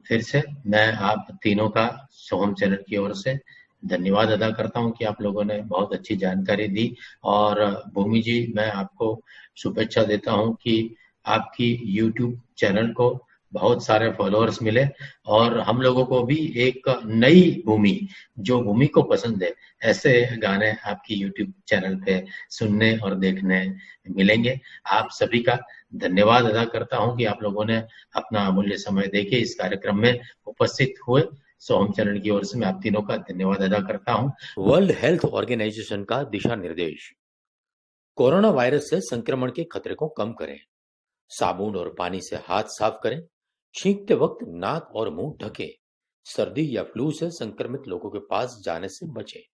फिर से मैं आप तीनों का सोहम चैनल की ओर से धन्यवाद अदा करता हूं कि आप लोगों ने बहुत अच्छी जानकारी दी। और भूमि जी, मैं आपको शुभेच्छा देता हूं कि आपकी YouTube चैनल को बहुत सारे फॉलोअर्स मिले और हम लोगों को भी एक नई भूमि, जो भूमि को पसंद है, ऐसे गाने आपकी YouTube चैनल पे सुनने और देखने मिलेंगे। आप सभी का धन्यवाद अदा करता हूं कि आप लोगों ने अपना अमूल्य समय देके इस कार्यक्रम में उपस्थित हुए। सोहम चैनल की ओर से मैं आप तीनों का धन्यवाद अदा करता हूं। वर्ल्ड हेल्थ ऑर्गेनाइजेशन का दिशा निर्देश। कोरोना वायरस से संक्रमण के खतरे को कम करें। साबुन और पानी से हाथ साफ करें। छींकते वक्त नाक और मुंह ढकें। सर्दी या फ्लू से संक्रमित लोगों के पास जाने से बचें।